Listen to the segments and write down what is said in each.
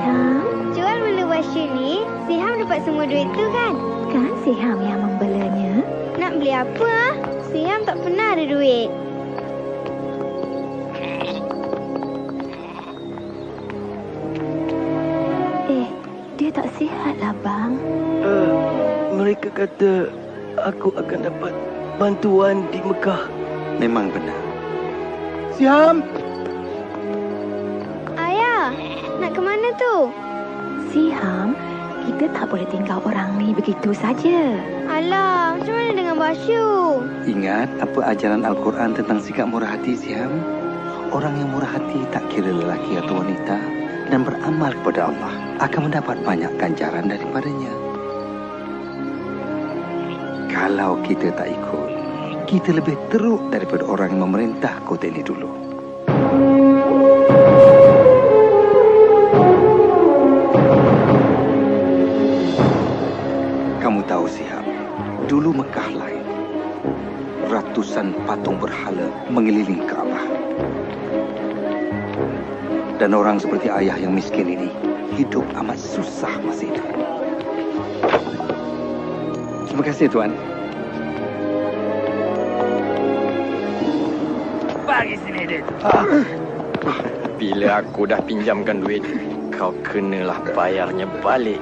Siham? Jual beli wasyu ni, Siham dapat semua duit tu kan? Kan Siham yang membelanya? Nak beli apa ah? Siham tak pernah ada duit. Dia tak sihat lah, bang. Mereka kata aku akan dapat bantuan di Mekah. Memang benar. Siham! Ayah, nak ke mana tu? Siham, kita tak boleh tinggal orang ni begitu saja. Alah, macam mana dengan Basyu? Ingat apa ajaran Al-Quran tentang sikap murah hati, Siham? Orang yang murah hati tak kira lelaki atau wanita dan beramal kepada Allah akan mendapat banyak ganjaran daripadanya. Kalau kita tak ikut, kita lebih teruk daripada orang yang memerintah kota ini dulu. Kamu tahu, Siham, dulu Mekah lain. Ratusan patung berhala mengelilingi Kaabah. Dan orang seperti ayah yang miskin ini hidup amat susah masa itu. Terima kasih, Tuan. Bagi sini, Din. Bila aku dah pinjamkan duit, kau kenalah bayarnya balik.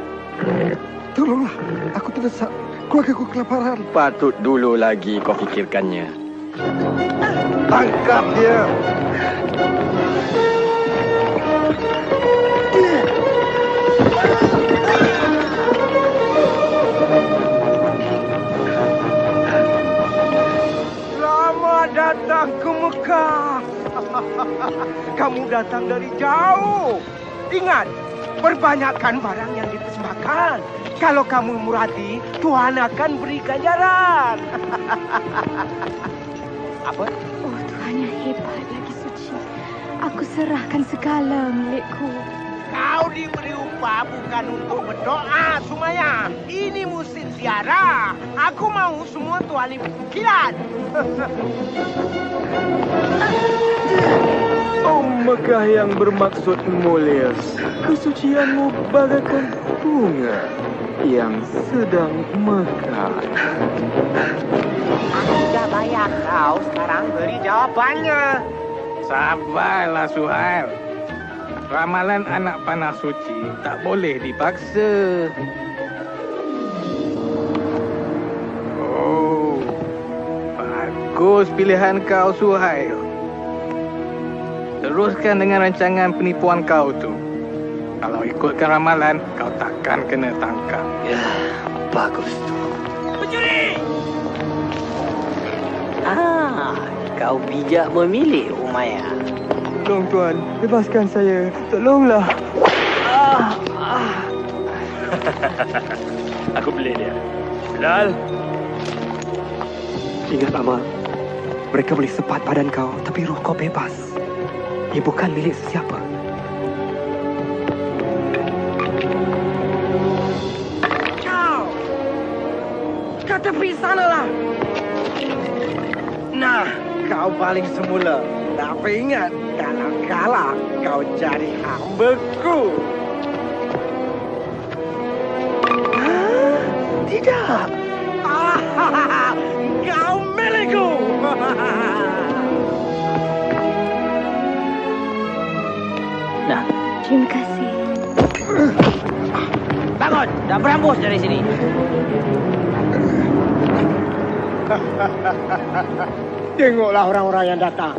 Tolonglah, aku terdesak. Keluargaku kelaparan. Patut dulu lagi kau fikirkannya. Tangkap dia! Selamat datang ke Mekah. Kamu datang dari jauh. Ingat, perbanyakkan barang yang dipersembahkan. Kalau kamu murah hati, Tuhan akan beri ganjaran. Apa? Oh, Tuhan yang hebat lagi suci. Aku serahkan segala milikku. Kau diberi upah bukan untuk berdoa, Sumaya. Ini musim ziarah. Aku mau semua tuan ibu kilat. Oh Mekah yang bermaksud mulia, kesucianmu bagaikan bunga yang sedang mekar. Aku dah bayar kau, sekarang beri jawapannya. Sabarlah, Suhail. Ramalan anak panah suci tak boleh dipaksa. Oh, bagus pilihan kau, Suhail. Teruskan dengan rancangan penipuan kau tu. Kalau ikutkan ramalan, kau takkan kena tangkap. Ya, bagus tu. Pencuri! Kau bijak memilih, Umayyah. Tolong Tuan, bebaskan saya. Tolonglah. Aku beli dia. Bilal. Ingat, Amal. Mereka boleh sepat badan kau, tapi roh kau bebas. Ia bukan milik sesiapa. Kau! Ke tepi sanalah! Nah, kau paling semula. Tapi ingat, kalau kalah, kau jadi hambaku. Tidak! Kau milikku! Nah, Terima kasih. bangun! Dah berambus dari sini. Tengoklah orang-orang yang datang.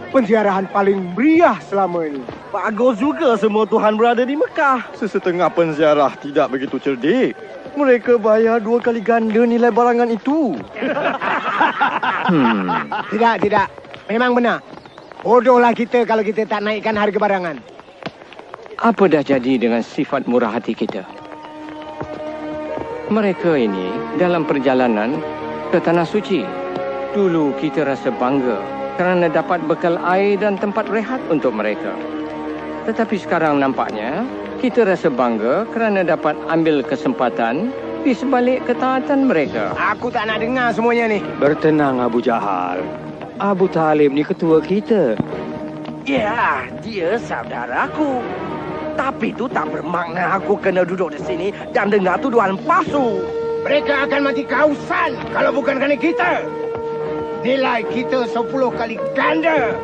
Penziarahan paling meriah selama ini. Bagus juga semua Tuhan berada di Mekah. Sesetengah penziarah tidak begitu cerdik. Mereka bayar 2 kali ganda nilai barangan itu. Tidak. Memang benar. Bodohlah kita kalau kita tak naikkan harga barangan. Apa dah jadi dengan sifat murah hati kita? Mereka ini dalam perjalanan ke Tanah Suci. Dulu kita rasa bangga kerana dapat bekal air dan tempat rehat untuk mereka. Tetapi sekarang nampaknya kita rasa bangga kerana dapat ambil kesempatan di sebalik ketaatan mereka. Aku tak nak dengar semuanya ni. Bertenang Abu Jahal. Abu Talib ni ketua kita. Ya, dia saudaraku. Tapi itu tak bermakna aku kena duduk di sini dan dengar tuduhan palsu. Mereka akan mati kehausan kalau bukan kerana kita. Nilai kita 10 kali ganda.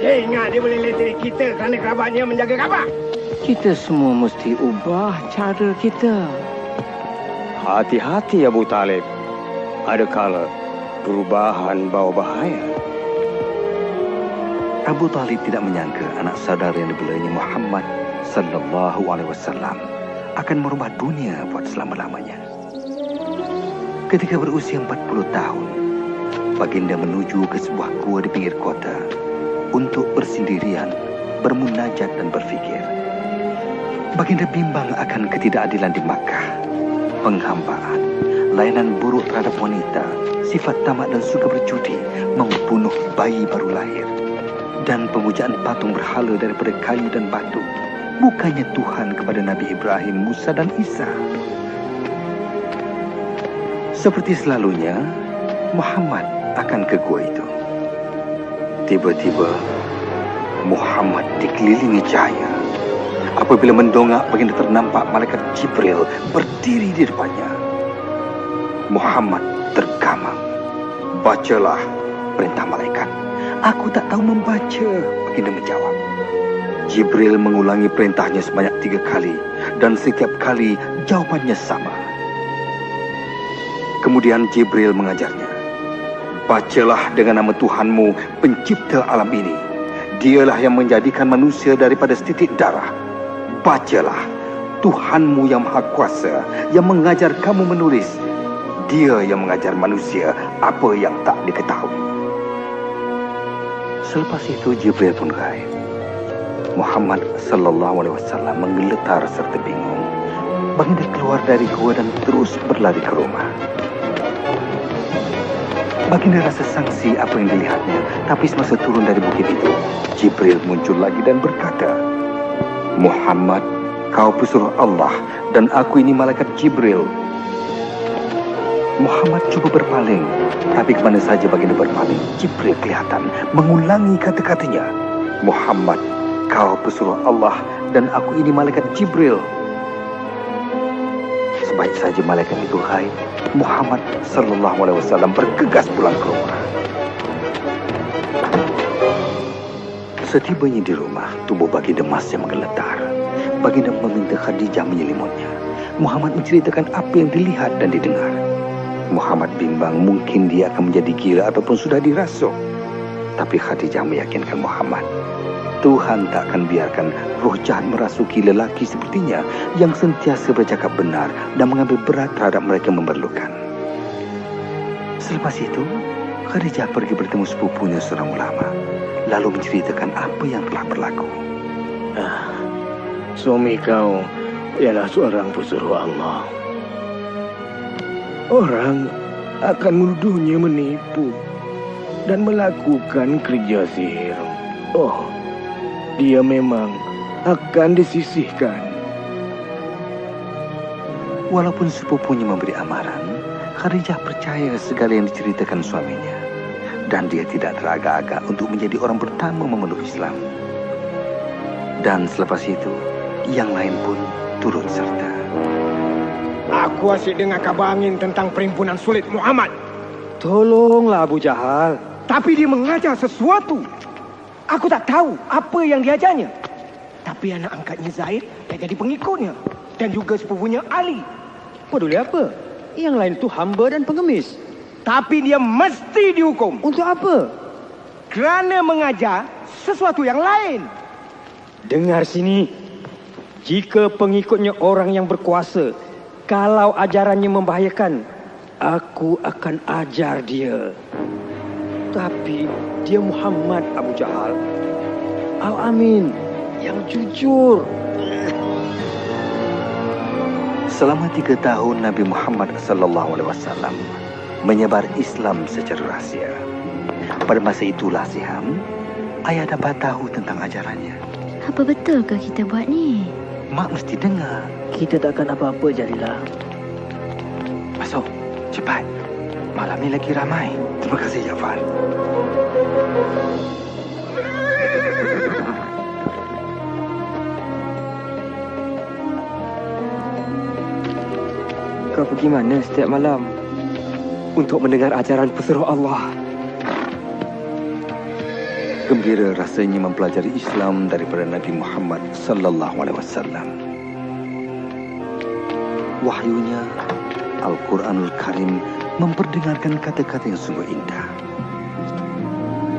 Dia ingat dia boleh leteri kita kerana kerabatnya menjaga Kaabah. Kita semua mesti ubah cara kita. Hati-hati Abu Talib. Ada kala perubahan bawa bahaya. Abu Talib tidak menyangka anak saudara yang dibelanya Muhammad sallallahu alaihi wasallam akan merubah dunia buat selama-lamanya. Ketika berusia 40 tahun, baginda menuju ke sebuah gua di pinggir kota untuk bersendirian, bermunajat dan berfikir. Baginda bimbang akan ketidakadilan di Makkah, penghambaan, layanan buruk terhadap wanita, sifat tamak dan suka berjudi, membunuh bayi baru lahir, dan pemujaan patung berhala daripada kayu dan batu. Bukannya Tuhan kepada Nabi Ibrahim, Musa dan Isa. Seperti selalunya, Muhammad akan ke gua itu. Tiba-tiba, Muhammad dikelilingi cahaya. Apabila mendongak, baginda ternampak malaikat Jibril berdiri di depannya. Muhammad tergamam. Bacalah perintah malaikat. Aku tak tahu membaca, baginda menjawab. Jibril mengulangi perintahnya sebanyak 3 kali dan setiap kali jawabannya sama. Kemudian Jibril mengajarnya. Bacalah dengan nama Tuhanmu, pencipta alam ini. Dialah yang menjadikan manusia daripada setitik darah. Bacalah, Tuhanmu yang Maha Kuasa, yang mengajar kamu menulis. Dia yang mengajar manusia apa yang tak diketahui. Selepas itu Jibril pun gaib. Muhammad sallallahu alaihi wasallam menggeletar serta bingung. Baginda keluar dari gua dan terus berlari ke rumah. Baginda rasa sangsi apa yang dilihatnya, tapi semasa turun dari bukit itu, Jibril muncul lagi dan berkata, Muhammad, kau pesuruh Allah dan aku ini malaikat Jibril. Muhammad cuba berpaling, tapi kemana saja baginda berpaling, Jibril kelihatan mengulangi kata-katanya. Muhammad, kau pesuruh Allah dan aku ini malaikat Jibril. Sebaik saja malaikat itu gaib, Muhammad sallallahu alaihi wasallam bergegas pulang ke rumah. Setibanya di rumah, tubuh baginda masih menggeletar. Baginda meminta Khadijah menyelimutnya. Muhammad menceritakan apa yang dilihat dan didengar. Muhammad bimbang mungkin dia akan menjadi gila ataupun sudah dirasuk. Tapi Khadijah meyakinkan Muhammad, Tuhan tak akan biarkan roh jahat merasuki lelaki sepertinya yang sentiasa bercakap benar dan mengambil berat terhadap mereka yang memerlukan. Selepas itu, Khadijah pergi bertemu sepupunya seorang ulama, lalu menceritakan apa yang telah berlaku. Suami kau ialah seorang pesuruh Allah. Orang akan menuduhnya menipu dan melakukan kerja sihir. Dia memang akan disisihkan. Walaupun sepupunya memberi amaran, Khadijah percaya segala yang diceritakan suaminya. Dan dia tidak teragak-agak untuk menjadi orang pertama memeluk Islam. Dan selepas itu, yang lain pun turut serta. Aku asyik dengar kabar angin tentang perhimpunan sulit Muhammad. Tolonglah Abu Jahal. Tapi dia mengajar sesuatu. Aku tak tahu apa yang diajarnya. Tapi anak angkatnya Zaid dah jadi pengikutnya. Dan juga sepupunya Ali. Peduli apa? Yang lain tu hamba dan pengemis. Tapi dia mesti dihukum. Untuk apa? Kerana mengajar sesuatu yang lain. Dengar sini. Jika pengikutnya orang yang berkuasa, kalau ajarannya membahayakan, aku akan ajar dia. Tapi dia Muhammad Abu Jahal. Al-Amin, yang jujur. Selama 3 tahun Nabi Muhammad sallallahu alaihi wasallam menyebar Islam secara rahsia. Pada masa itulah Siham, ayah dapat tahu tentang ajarannya. Apa betulkah kita buat ni? Mak mesti dengar. Kita takkan apa-apa, Jalilah. Masuk, cepat. Malam ni lagi ramai. Terima kasih, Jafar. kau pergi mana setiap malam untuk mendengar ajaran pesuruh Allah? Gembira rasanya mempelajari Islam daripada Nabi Muhammad sallallahu alaihi wasallam. Wahyunya, Al-Quranul Karim memperdengarkan kata-kata yang sungguh indah.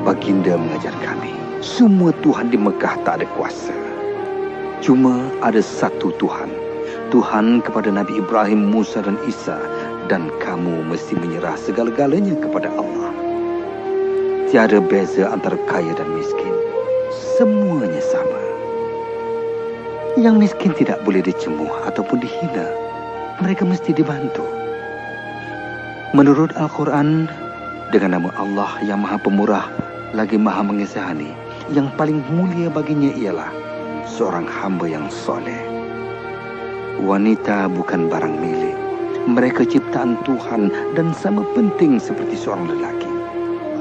Baginda mengajar kami, semua Tuhan di Mekah tak ada kuasa. Cuma ada satu Tuhan. Tuhan kepada Nabi Ibrahim, Musa dan Isa. Dan kamu mesti menyerah segala-galanya kepada Allah. Tiada beza antara kaya dan miskin. Semuanya sama. Yang miskin tidak boleh dicemuh ataupun dihina. Mereka mesti dibantu. Menurut Al-Quran, dengan nama Allah yang Maha Pemurah lagi Maha Mengasihani, yang paling mulia baginya ialah seorang hamba yang soleh. Wanita bukan barang milik. Mereka ciptaan Tuhan dan sama penting seperti seorang lelaki.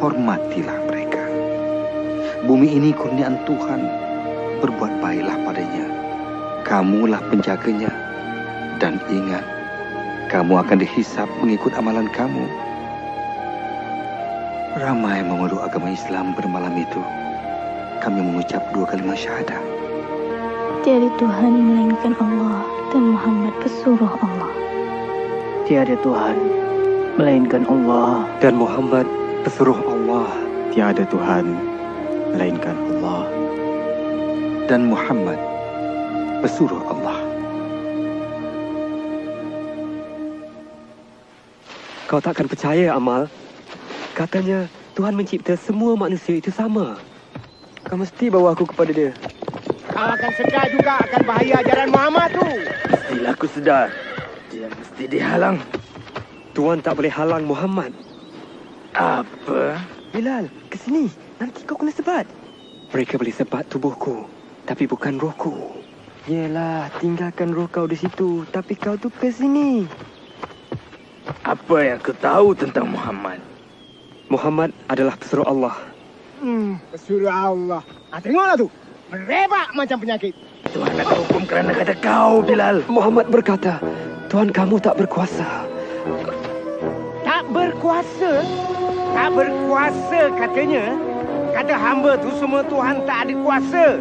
Hormatilah mereka. Bumi ini kurniaan Tuhan. Berbuat baiklah padanya. Kamulah penjaganya. Dan ingat, kamu akan dihisap mengikut amalan kamu. Ramai memeluk agama Islam pada malam itu. Kami mengucap 2 kalimat syahadah. Tiada Tuhan melainkan Allah dan Muhammad pesuruh Allah. Tiada Tuhan melainkan Allah Dan Muhammad pesuruh Allah. Tiada Tuhan melainkan Allah. Dan Muhammad pesuruh Allah. Kau takkan percaya, Amal. Katanya Tuhan mencipta semua manusia itu sama. Kau mesti bawa aku kepada dia. Kau akan sedar juga akan bahaya ajaran Muhammad tu. Mestilah aku sedar. Dia mesti dihalang. Tuan tak boleh halang Muhammad. Apa? Bilal, ke sini. Nanti kau kena sebat. Mereka boleh sebat tubuhku, tapi bukan rohku. Yelah, tinggalkan roh kau di situ, tapi kau tu ke sini. Apa yang kau tahu tentang Muhammad? Muhammad adalah pesuruh Allah. Pesuruh Allah. Tengoklah tu. Merebak macam penyakit. Tuhan akan hukum kerana kata kau, Bilal. Muhammad berkata, Tuhan kamu tak berkuasa. Tak berkuasa? Tak berkuasa katanya. Kata hamba tu semua Tuhan tak ada kuasa.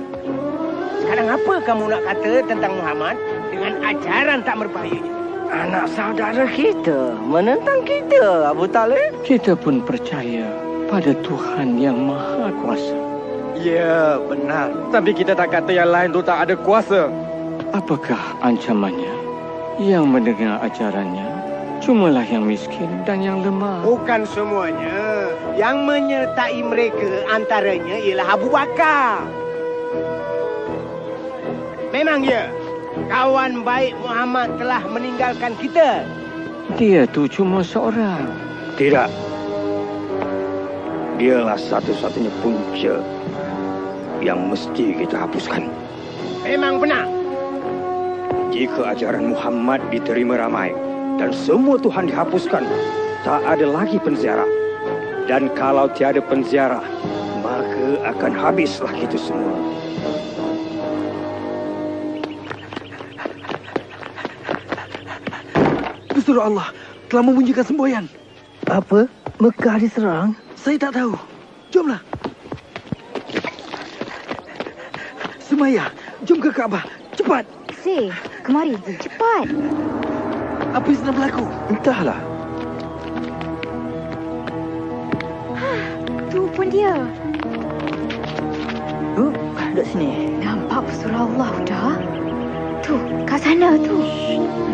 Sekarang apa kamu nak kata tentang Muhammad dengan ajaran tak berbahayanya? Anak saudara kita menentang kita, Abu Talib. Kita pun percaya pada Tuhan yang Maha Kuasa. Ya, benar. Tapi kita tak kata yang lain tu tak ada kuasa. Apakah ancamannya? Yang mendengar ajarannya cumalah yang miskin dan yang lemah. Bukan semuanya. Yang menyertai mereka antaranya ialah Abu Bakar. Memang ya, kawan baik Muhammad telah meninggalkan kita. Dia tu cuma seorang. Tidak. Dialah satu-satunya punca yang mesti kita hapuskan. Memang benar. Jika ajaran Muhammad diterima ramai dan semua Tuhan dihapuskan, tak ada lagi penziarah. Dan kalau tiada penziarah, maka akan habislah kita semua. Pesuruh Allah telah membunyikan semboyan. Apa? Mekah diserang? Saya tak tahu. Jomlah. Sumaya, jom ke Kaabah. Cepat. Si, kemari. Cepat. Apa yang sedang berlaku? Entahlah. Tu pun dia. Duduk sini. Nampak pesuruh Allah dah. Tu, kat sana tu.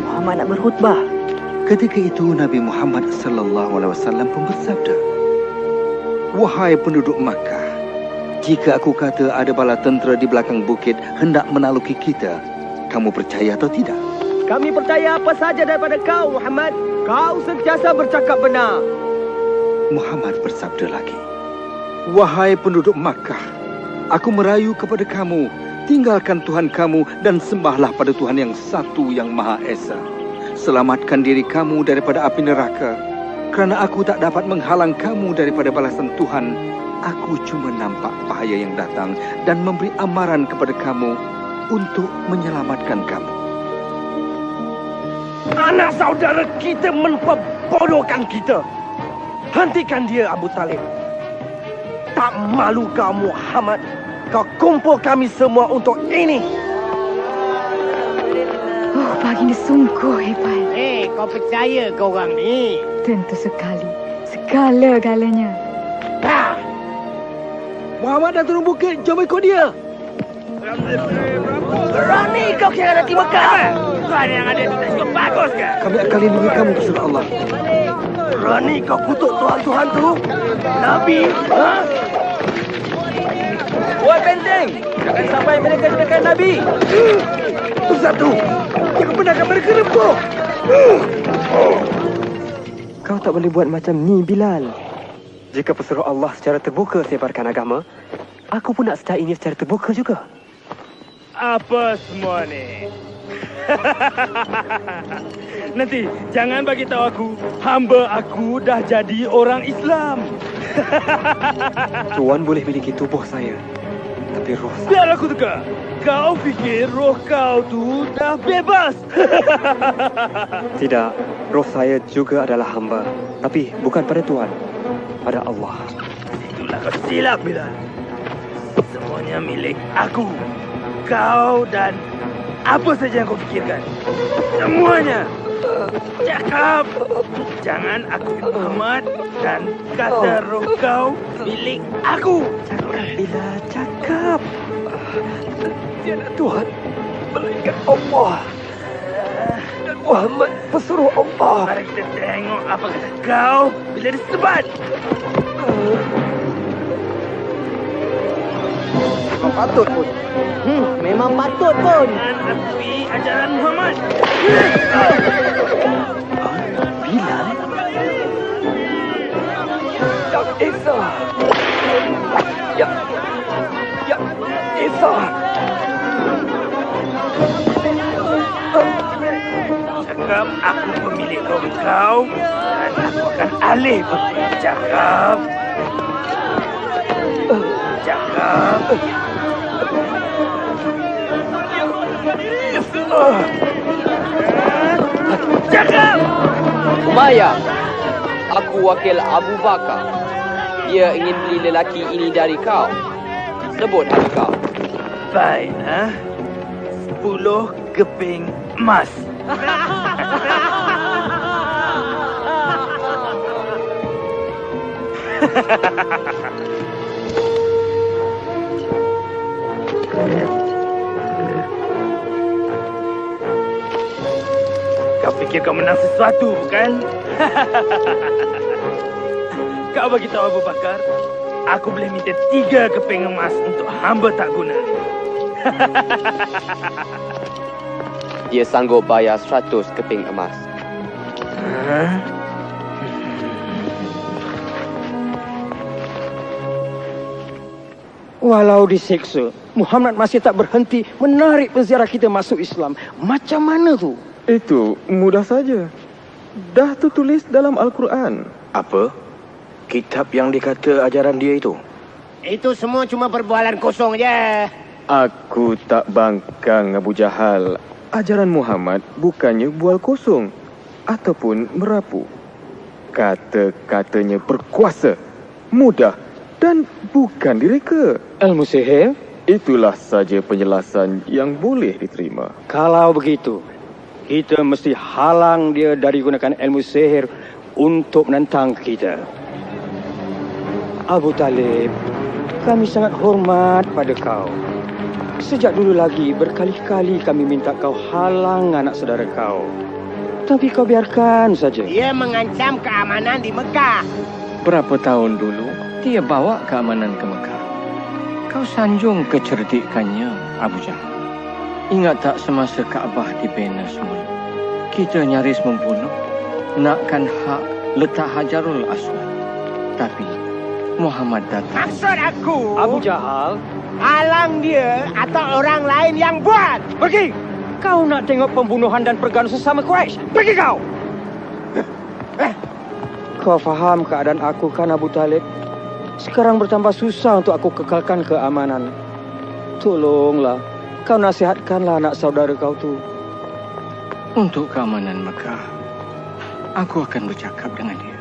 Muhammad nak berkhutbah. Ketika itu Nabi Muhammad sallallahu alaihi wasallam pun bersabda, "Wahai penduduk Makkah, jika aku kata ada bala tentera di belakang bukit hendak menaluki kita, kamu percaya atau tidak?" Kami percaya apa saja daripada kau, Muhammad. Kau sentiasa bercakap benar. Muhammad bersabda lagi, "Wahai penduduk Makkah, aku merayu kepada kamu, tinggalkan Tuhan kamu dan sembahlah pada Tuhan yang satu yang Maha Esa. Selamatkan diri kamu daripada api neraka. Kerana aku tak dapat menghalang kamu daripada balasan Tuhan. Aku cuma nampak bahaya yang datang dan memberi amaran kepada kamu untuk menyelamatkan kamu." Anak saudara kita memperbodohkan kita. Hentikan dia, Abu Talib. Tak malu kau, Muhammad? Kau kumpul kami semua untuk ini. Oh, baginda sungguh hebat. Kau percaya ke orang ni? Tentu sekali. Segala-galanya. Muhammad dah turun bukit. Jom ikut dia. Berani kau kira nanti Mekah? Tuan yang ada tu tak cukup bagus ke? Kami akan lindungi kamu, Rasul Allah. Berani kau kutuk Tuhan-Tuhan tu? Nabi? Ha? Buat benteng. Jangan sampai mereka dekat Nabi. Satu. Jangan benarkan mereka rempuh. Kau tak boleh buat macam ni, Bilal. Jika pesuruh Allah secara terbuka sebarkan agama, aku pun nak sedar ini secara terbuka juga. Apa semua ni? Nanti jangan bagi tahu aku hamba aku dah jadi orang Islam. Tuan boleh miliki tubuh saya, tapi roh saya... Biar aku teka. Kau fikir roh kau tu dah bebas? Tidak, roh saya juga adalah hamba. Tapi bukan pada Tuan, pada Allah. Itulah kau silap, Bilal. Semuanya milik aku. Kau dan apa saja yang kau fikirkan. Semuanya. Cakap. Jangan aku Muhammad dan kata roh kau milik aku. Bilal, cakap. Tiada Tuhan melainkan Allah. Dan Muhammad pesuruh Allah. Mari kita tengok apa kata kau bila disebat. Kau patut pun. Memang patut pun. Jangan akui ajaran Muhammad. Bilal? Ya Isa. Ya Isa. Cakap aku pemilik roh kau dan aku akan alih bercakap. Cakap. Cakap. Umayyah, aku wakil Abu Bakar. Dia ingin beli lelaki ini dari kau. Sebut harga kau. Baik, 10 keping emas. Kau fikir kau menang sesuatu, bukan? Kau bagi tahu Abu Bakar, aku boleh minta 3 keping emas untuk hamba tak guna. Dia sanggup bayar 100 keping emas. Walau disiksa, Muhammad masih tak berhenti menarik penziarah kita masuk Islam. Macam mana tu? Itu mudah saja. Dah tertulis dalam Al-Quran. Apa? Kitab yang dikata ajaran dia itu? Itu semua cuma perbualan kosong je. Aku tak bangkang, Abu Jahal. Ajaran Muhammad bukannya bual kosong ataupun merapu. Kata-katanya berkuasa, mudah dan bukan direka. Ilmu sihir? Itulah saja penjelasan yang boleh diterima. Kalau begitu, kita mesti halang dia dari gunakan ilmu sihir untuk menentang kita. Abu Talib, kami sangat hormat pada kau. Sejak dulu lagi berkali-kali kami minta kau halang anak saudara kau. Tapi kau biarkan saja. Dia mengancam keamanan di Mekah. Berapa tahun dulu dia bawa keamanan ke Mekah? Kau sanjung kecerdikannya, Abu Jahal. Ingat tak semasa Kaabah dibina semula? Kita nyaris membunuh, nakkan hak letak Hajarul Aswad. Tapi Muhammad datang. Maksud aku, Abu Jahal, halang dia atau orang lain yang buat. pergi! Kau nak tengok pembunuhan dan pergaduhan sesama Quraisy? Pergi kau! Kau faham keadaan aku kan, Abu Talib? Sekarang bertambah susah untuk aku kekalkan keamanan. Tolonglah, kau nasihatkanlah anak saudara kau tu. Untuk keamanan Mekah, aku akan bercakap dengan dia.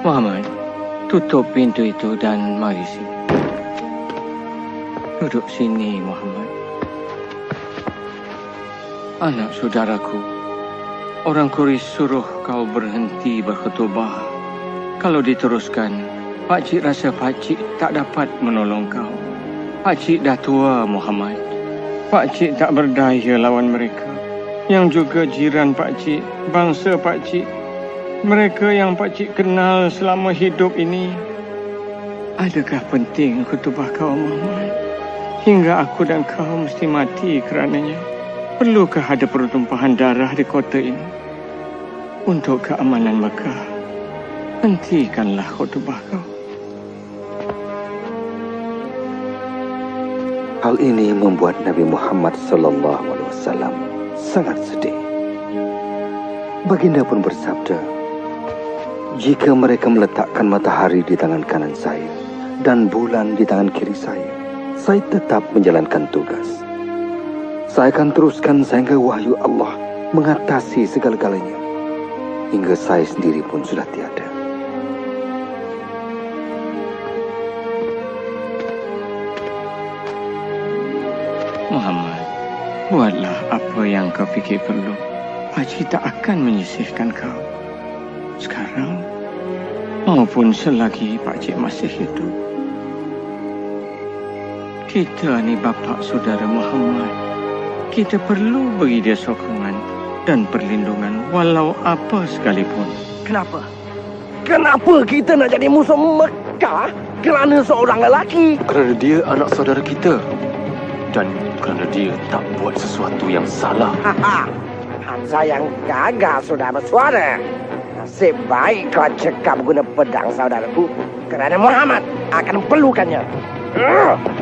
Muhammad, tutup pintu itu dan mari sini. Duduk sini, Muhammad. Anak saudaraku, orang Quraisy suruh kau berhenti berkhutbah. Kalau diteruskan, Pakcik rasa Pakcik tak dapat menolong kau. Pakcik dah tua, Muhammad. Pakcik tak berdaya lawan mereka. Yang juga jiran Pakcik, bangsa Pakcik. Mereka yang Pakcik kenal selama hidup ini. Adakah penting khutbah kau, Muhammad? Hingga aku dan kau mesti mati kerananya. Perlukah ada pertumpahan darah di kota ini? Untuk keamanan Mekah, hentikanlah khutbah kau. Hal ini membuat Nabi Muhammad SAW sangat sedih. Baginda pun bersabda, jika mereka meletakkan matahari di tangan kanan saya dan bulan di tangan kiri saya tetap menjalankan tugas. Saya akan teruskan sehingga wahyu Allah mengatasi segala-galanya, hingga saya sendiri pun sudah tiada. Muhammad, buatlah apa yang kau fikir perlu. Pakcik tak akan menyisihkan kau. Sekarang, maupun selagi Pakcik masih hidup. Kita ni bapa saudara Muhammad. Kita perlu beri dia sokongan dan perlindungan walau apa sekalipun. Kenapa? Kenapa kita nak jadi musuh Mekah? Kerana seorang lelaki. Kerana dia anak saudara kita. Dan kerana dia tak buat sesuatu yang salah. Hamzah yang gagal sudah bersuara. Nasib baik kau cekap guna pedang saudaraku. Kerana Muhammad akan perlukannya.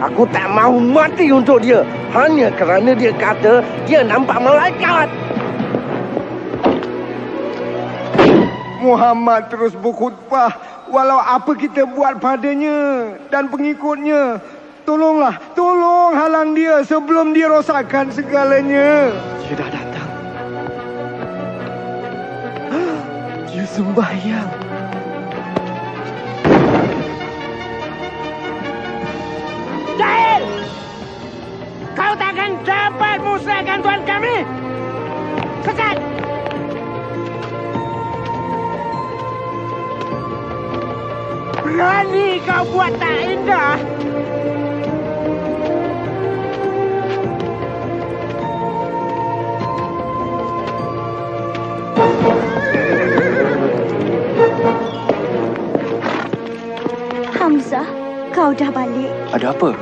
Aku tak mahu mati untuk dia. Hanya kerana dia kata dia nampak malaikat. Muhammad terus berkhutbah walau apa kita buat padanya dan pengikutnya. Tolonglah, tolong halang dia sebelum dia rosakkan segalanya. Dia dah datang. Dia sembahyang. Jahil! Kau takkan dapat musnahkan Tuhan kami! Sesat! Berani kau buat tak indah! Hamzah, kau dah balik. Ada apa?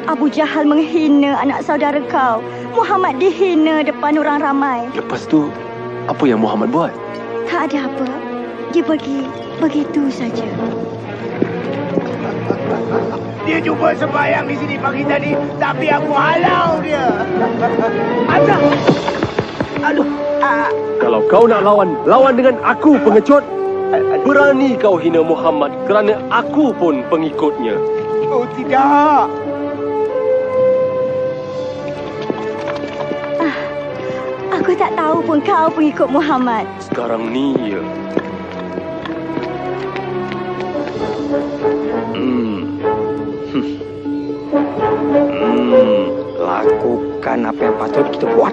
Abu Jahal menghina anak saudara kau. Muhammad dihina depan orang ramai. Lepas tu, apa yang Muhammad buat? Tak ada apa. Dia pergi begitu saja. Dia cuba sembahyang di sini pagi tadi, tapi aku halau dia. Hamzah! Aduh! Kalau kau nak lawan, lawan dengan aku, pengecut. Berani kau hina Muhammad kerana aku pun pengikutnya. Oh tidak. Aku tak tahu pun kau pengikut Muhammad. Sekarang ni ya. Lakukan apa yang patut kita buat.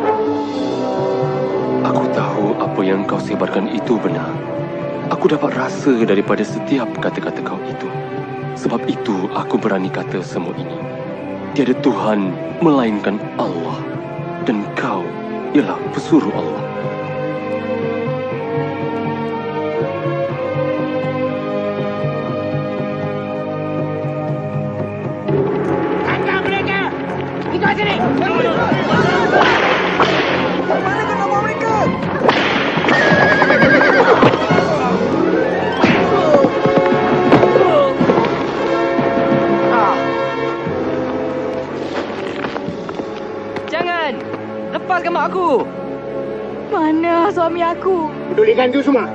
Aku tahu apa yang kau sebarkan itu benar. Aku dapat rasa daripada setiap kata-kata kau itu. Sebab itu aku berani kata semua ini. Tiada Tuhan melainkan Allah. Dan kau ialah pesuruh Allah. Tangkap mereka! Ikut sini! Mana kau nak bawa mereka? Jangan! Lepaskan mak aku! Mana suami aku? Pedulikan itu semua.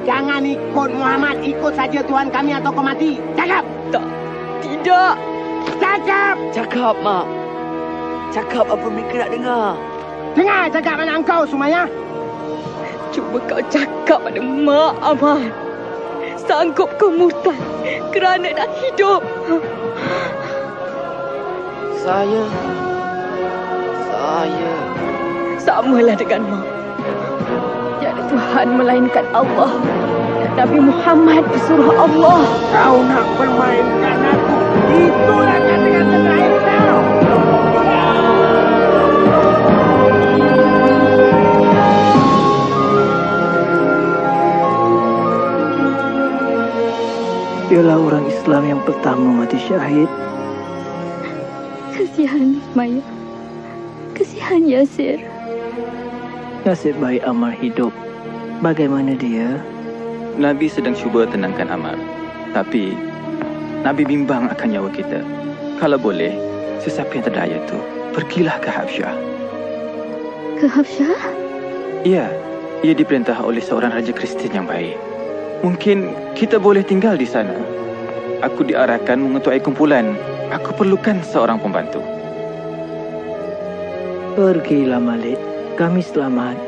Jangan ikut Muhammad, ikut saja Tuhan kami atau kau mati. Cakap! Tak, tidak. Cakap! Cakap, Mak. Cakap apa mereka nak dengar. Dengar cakap anak engkau, Sumayya. Cuba kau cakap pada Mak, Ahmad. Sanggup kau murtad kerana nak hidup. Saya Samalah dengan Mak. Tiada Tuhan melainkan Allah. Dan Nabi Muhammad disuruh Allah. Kau nak permainkan aku. Itulah kata-kata terakhir kau. Dialah orang Islam yang pertama mati syahid. Kesian Maya. Kesian Yasir. Nasib baik Ammar hidup. Bagaimana dia? Nabi sedang cuba tenangkan Ammar. Tapi Nabi bimbang akan nyawa kita. Kalau boleh, sesiapa yang terdaya tu pergilah ke Habsyah. Ke Habsyah? Ya, ia diperintah oleh seorang raja Kristian yang baik. Mungkin kita boleh tinggal di sana. Aku diarahkan mengetuai kumpulan. Aku perlukan seorang pembantu. Pergilah Malik. Kami selamat.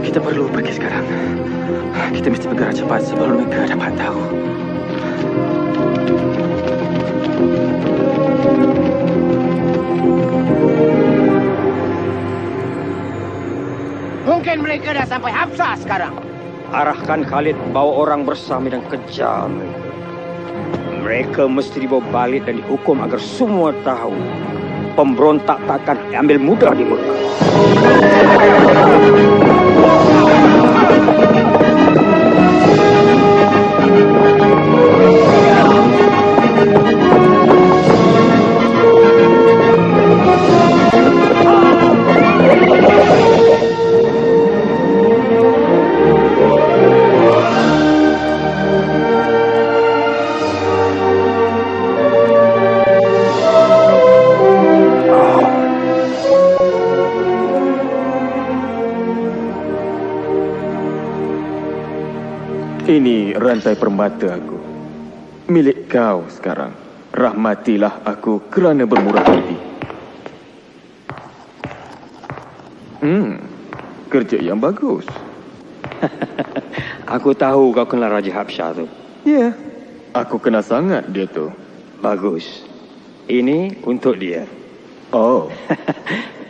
Kita perlu pergi sekarang. Kita mesti bergerak cepat sebelum mereka dapat tahu. Mungkin mereka dah sampai Habsyah sekarang. Arahkan Khalid bawa orang bersama dan kejar mereka. Mereka mesti dibawa balik dan dihukum agar semua tahu pemberontak takkan ambil mudah di Mekah. Ini rantai permata aku. Milik kau sekarang. Rahmatilah aku kerana bermurah hati. Kerja yang bagus. Aku tahu kau kenal Raja Habsyah tu. Ya, aku kenal sangat dia tu. Bagus. Ini untuk dia. Oh.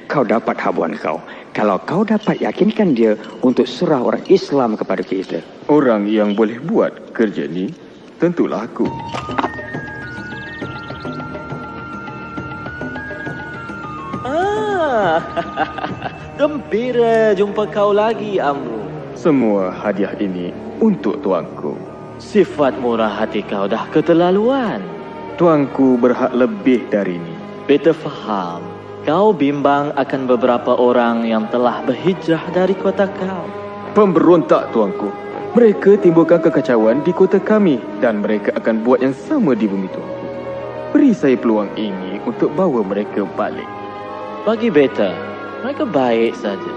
Kau dapat habuan kau. Kalau kau dapat yakinkan dia untuk serah orang Islam kepada kita. Orang yang boleh buat kerja ni tentulah aku. Gembira jumpa kau lagi, Amru. Semua hadiah ini untuk tuanku. Sifat murah hati kau dah keterlaluan. Tuanku berhak lebih dari ini. Beta faham. Kau bimbang akan beberapa orang yang telah berhijrah dari kota kau. Pemberontak, tuanku. Mereka timbulkan kekacauan di kota kami dan mereka akan buat yang sama di bumi tuanku. Beri saya peluang ini untuk bawa mereka balik. Bagi beta, mereka baik saja.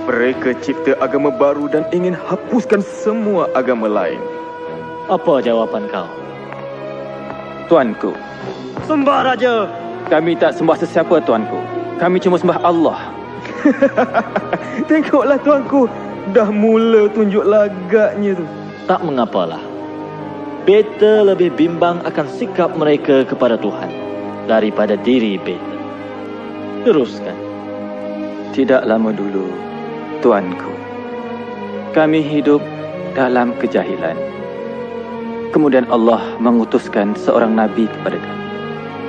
Mereka cipta agama baru dan ingin hapuskan semua agama lain. Apa jawapan kau? Tuanku. Sembah Raja. Kami tak sembah sesiapa, tuanku. Kami cuma sembah Allah. Tengoklah, tuanku. Dah mula tunjuk lagaknya tu. Tak mengapalah. Beta lebih bimbang akan sikap mereka kepada Tuhan daripada diri beta. Teruskan. Tidak lama dulu, tuanku, kami hidup dalam kejahilan. Kemudian Allah mengutuskan seorang Nabi kepada kami.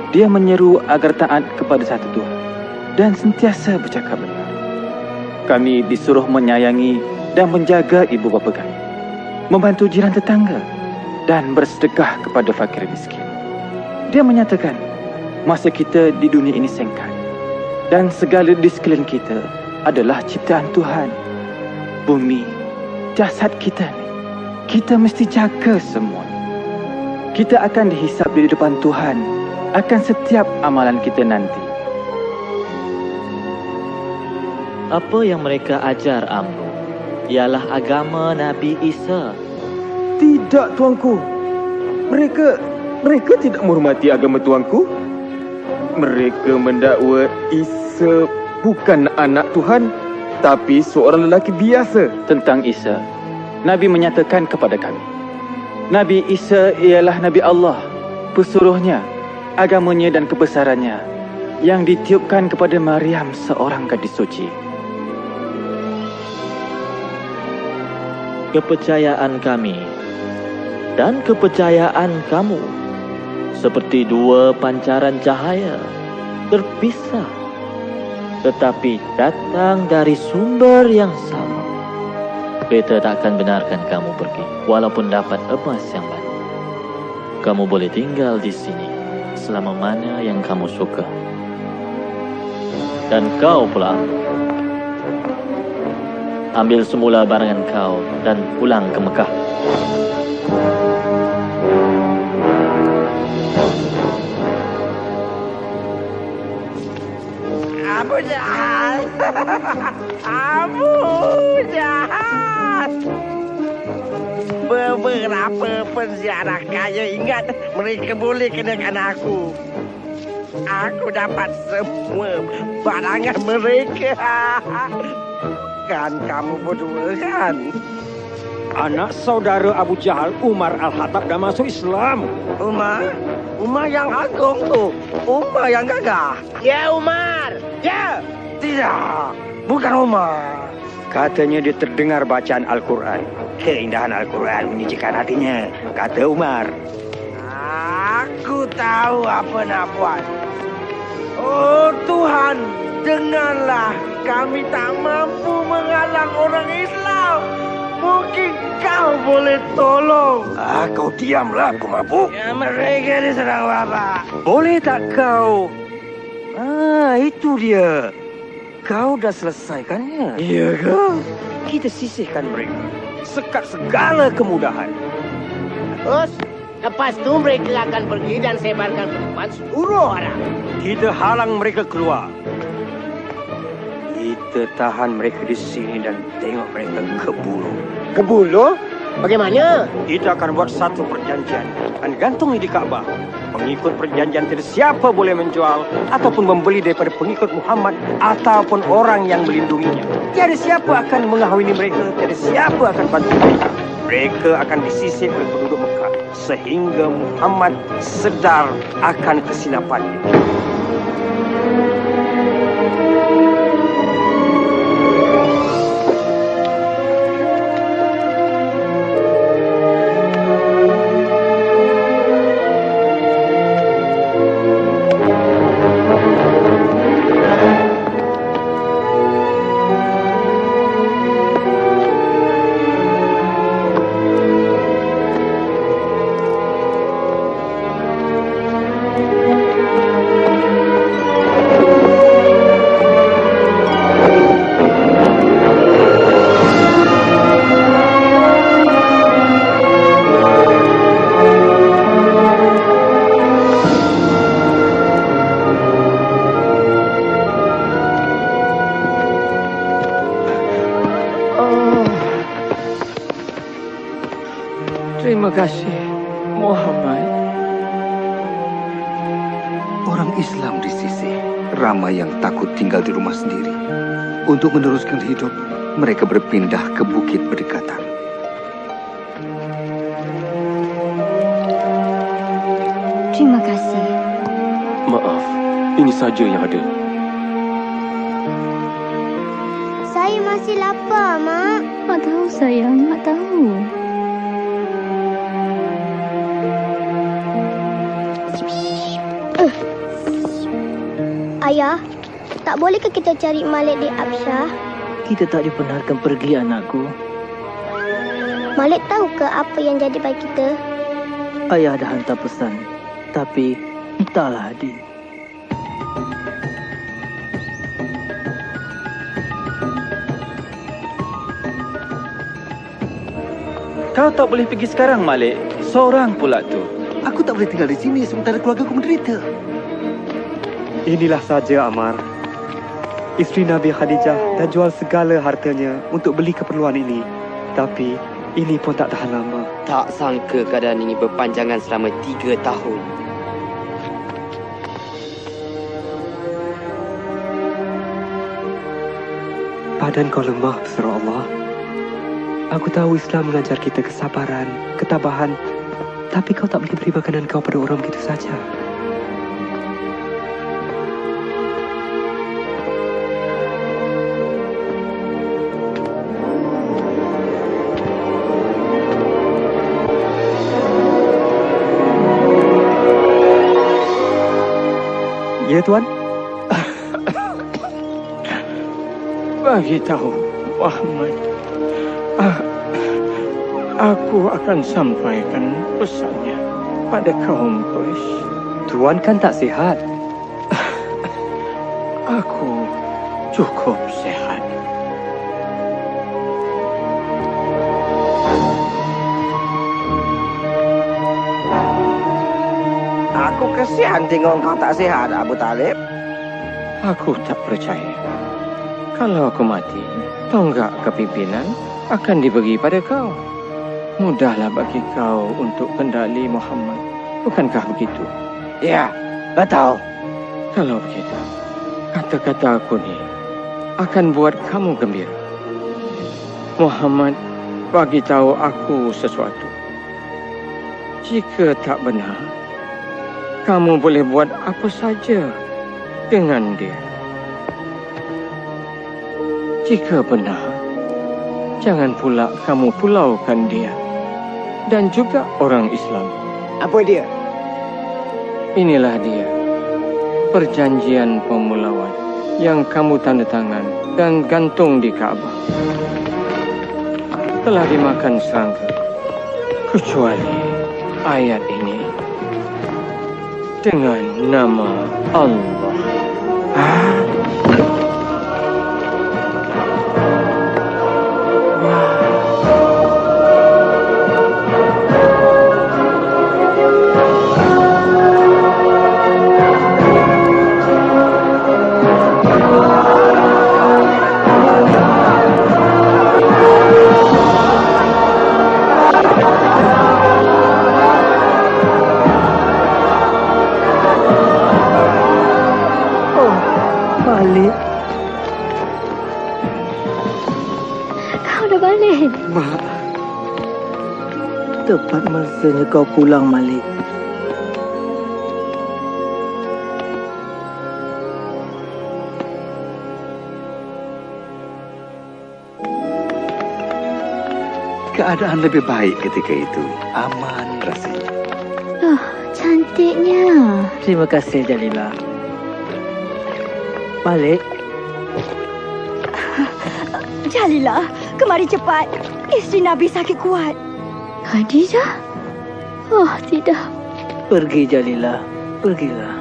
Dia menyeru agar taat kepada satu Tuhan dan sentiasa bercakap benar. Kami disuruh menyayangi dan menjaga ibu bapa kami, membantu jiran tetangga dan bersedekah kepada fakir miskin. Dia menyatakan, masa kita di dunia ini singkat. Dan segala di sekeliling kita adalah ciptaan Tuhan. Bumi, jasad kita ni, kita mesti jaga semua. Kita akan dihisap di depan Tuhan akan setiap amalan kita nanti. Apa yang mereka ajar, Amru, ialah agama Nabi Isa. Tidak, tuanku. Mereka tidak menghormati agama tuanku. Mereka mendakwa Isa bukan anak Tuhan, tapi seorang lelaki biasa. Tentang Isa, Nabi menyatakan kepada kami, Nabi Isa ialah Nabi Allah, pesuruhnya, agamanya dan kebesarannya yang ditiupkan kepada Maryam, seorang gadis suci. Kepercayaan kami dan kepercayaan kamu seperti dua pancaran cahaya terpisah, tetapi datang dari sumber yang sama. Beta tak akan benarkan kamu pergi, walaupun dapat emas yang banyak. Kamu boleh tinggal di sini selama mana yang kamu suka. Dan kau pula, ambil semula barangan kau dan pulang ke Mekah. Abu Jahal! Abu Jahal! Beberapa penziarah kaya ingat mereka boleh kenakan aku. Aku dapat semua barangan mereka. Kan kamu berdua kan? Anak saudara Abu Jahal, Umar Al-Khattab, dah masuk Islam. Umar? Umar yang agung tu. Umar yang gagah. Ya, Umar. Ya. Tidak. Bukan Umar. Katanya dia terdengar bacaan Al-Quran. Keindahan Al-Quran menyejukkan hatinya, kata Umar. Aku tahu apa nak buat. Oh Tuhan, dengarlah. Kami tak mampu menghalang orang Islam. Mungkin kau boleh tolong. Kau diamlah, aku mabuk. Ya, mereka diserang Bapak. Boleh tak kau? Itu dia. Kau dah selesaikannya. Iya ke? Kita sisihkan mereka. Sekat segala kemudahan. Terus, lepas tu mereka akan pergi dan sebarkan pengumuman seluruh arah. Kita halang mereka keluar. Kita tahan mereka di sini dan tengok mereka ke bulu. Ke bulu? Bagaimana? Kita akan buat satu perjanjian dan gantung di Kaabah. Pengikut perjanjian tidak siapa boleh menjual ataupun membeli daripada pengikut Muhammad ataupun orang yang melindunginya. Tiada siapa akan mengahwini mereka, tiada siapa akan bantu mereka. Mereka akan disisir oleh penduduk Mekah sehingga Muhammad sedar akan kesilapannya. Terima kasih, Muhammad. Orang Islam di sisi ramai yang takut tinggal di rumah sendiri. Untuk meneruskan hidup, mereka berpindah ke bukit berdekatan. Terima kasih. Maaf, ini saja yang ada. Saya masih lapar, Mak. Mak tahu, sayang. Mak tahu. Ayah, tak bolehkah kita cari Malik di Absyah? Kita tak dibenarkan pergi, anakku. Malik tahu ke apa yang jadi baik kita? Ayah dah hantar pesan. Tapi, entahlah, Adi. Kau tak boleh pergi sekarang, Malik. Seorang pula tu. Aku tak boleh tinggal di sini sementara keluarga aku menderita. Inilah saja, Ammar. Isteri Nabi Khadijah dah jual segala hartanya untuk beli keperluan ini. Tapi ini pun tak tahan lama. Tak sangka keadaan ini berpanjangan selama 3 tahun. Badan kau lemah, berserah Allah. Aku tahu Islam mengajar kita kesabaran, ketabahan. Tapi kau tak boleh beri makanan kau pada orang begitu saja. Ya, Tuan. Bagi tahu Muhammad, aku akan sampaikan pesannya pada kaum Quraisy. Tuan kan tak sihat? Aku cukup sihat. Aku kesian tengok kau tak sihat, Abu Talib. Aku tak percaya. Kalau aku mati, tonggak kepimpinan akan dibagi pada kau. Mudahlah bagi kau untuk kendali Muhammad. Bukankah begitu? Ya, betul. Kalau begitu, kata-kata aku ni akan buat kamu gembira. Muhammad bagi tahu aku sesuatu. Jika tak benar, kamu boleh buat apa saja dengan dia. Jika benar, jangan pula kamu pulaukan dia dan juga orang Islam. Apa dia? Inilah dia, perjanjian pemulauan yang kamu tanda tangan dan gantung di Kaabah. Telah dimakan serangga, kecuali ayat ini dengan nama Allah. Balik. Kau dah balik? Mak. Tepat masanya kau pulang, Malik. Keadaan lebih baik ketika itu. Aman rasanya. Oh, cantiknya. Terima kasih, Jalila. Malik. Jalila, kemari cepat. Isteri Nabi sakit kuat. Khadijah? Oh, tidak. Pergi, Jalila. Pergilah.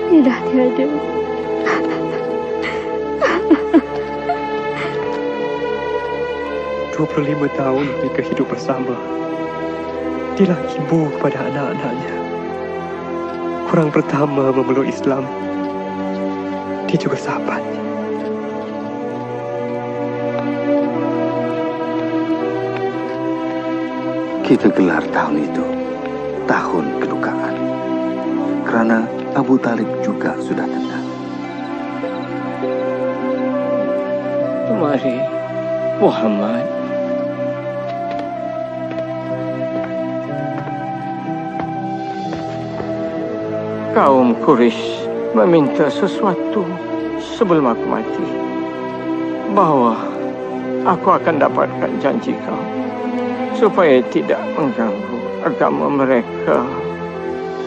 Tidak tiada. 25 tahun mereka hidup bersama. Dialah ibu kepada anak-anaknya. Orang pertama memeluk Islam. Dia juga sahabat. Kita gelar tahun itu tahun kedukaan. Kerana Abu Talib juga sudah tenang. Mari, Muhammad. Kaum Quraisy meminta sesuatu sebelum aku mati. Bahawa aku akan dapatkan janji kau supaya tidak mengganggu agama mereka.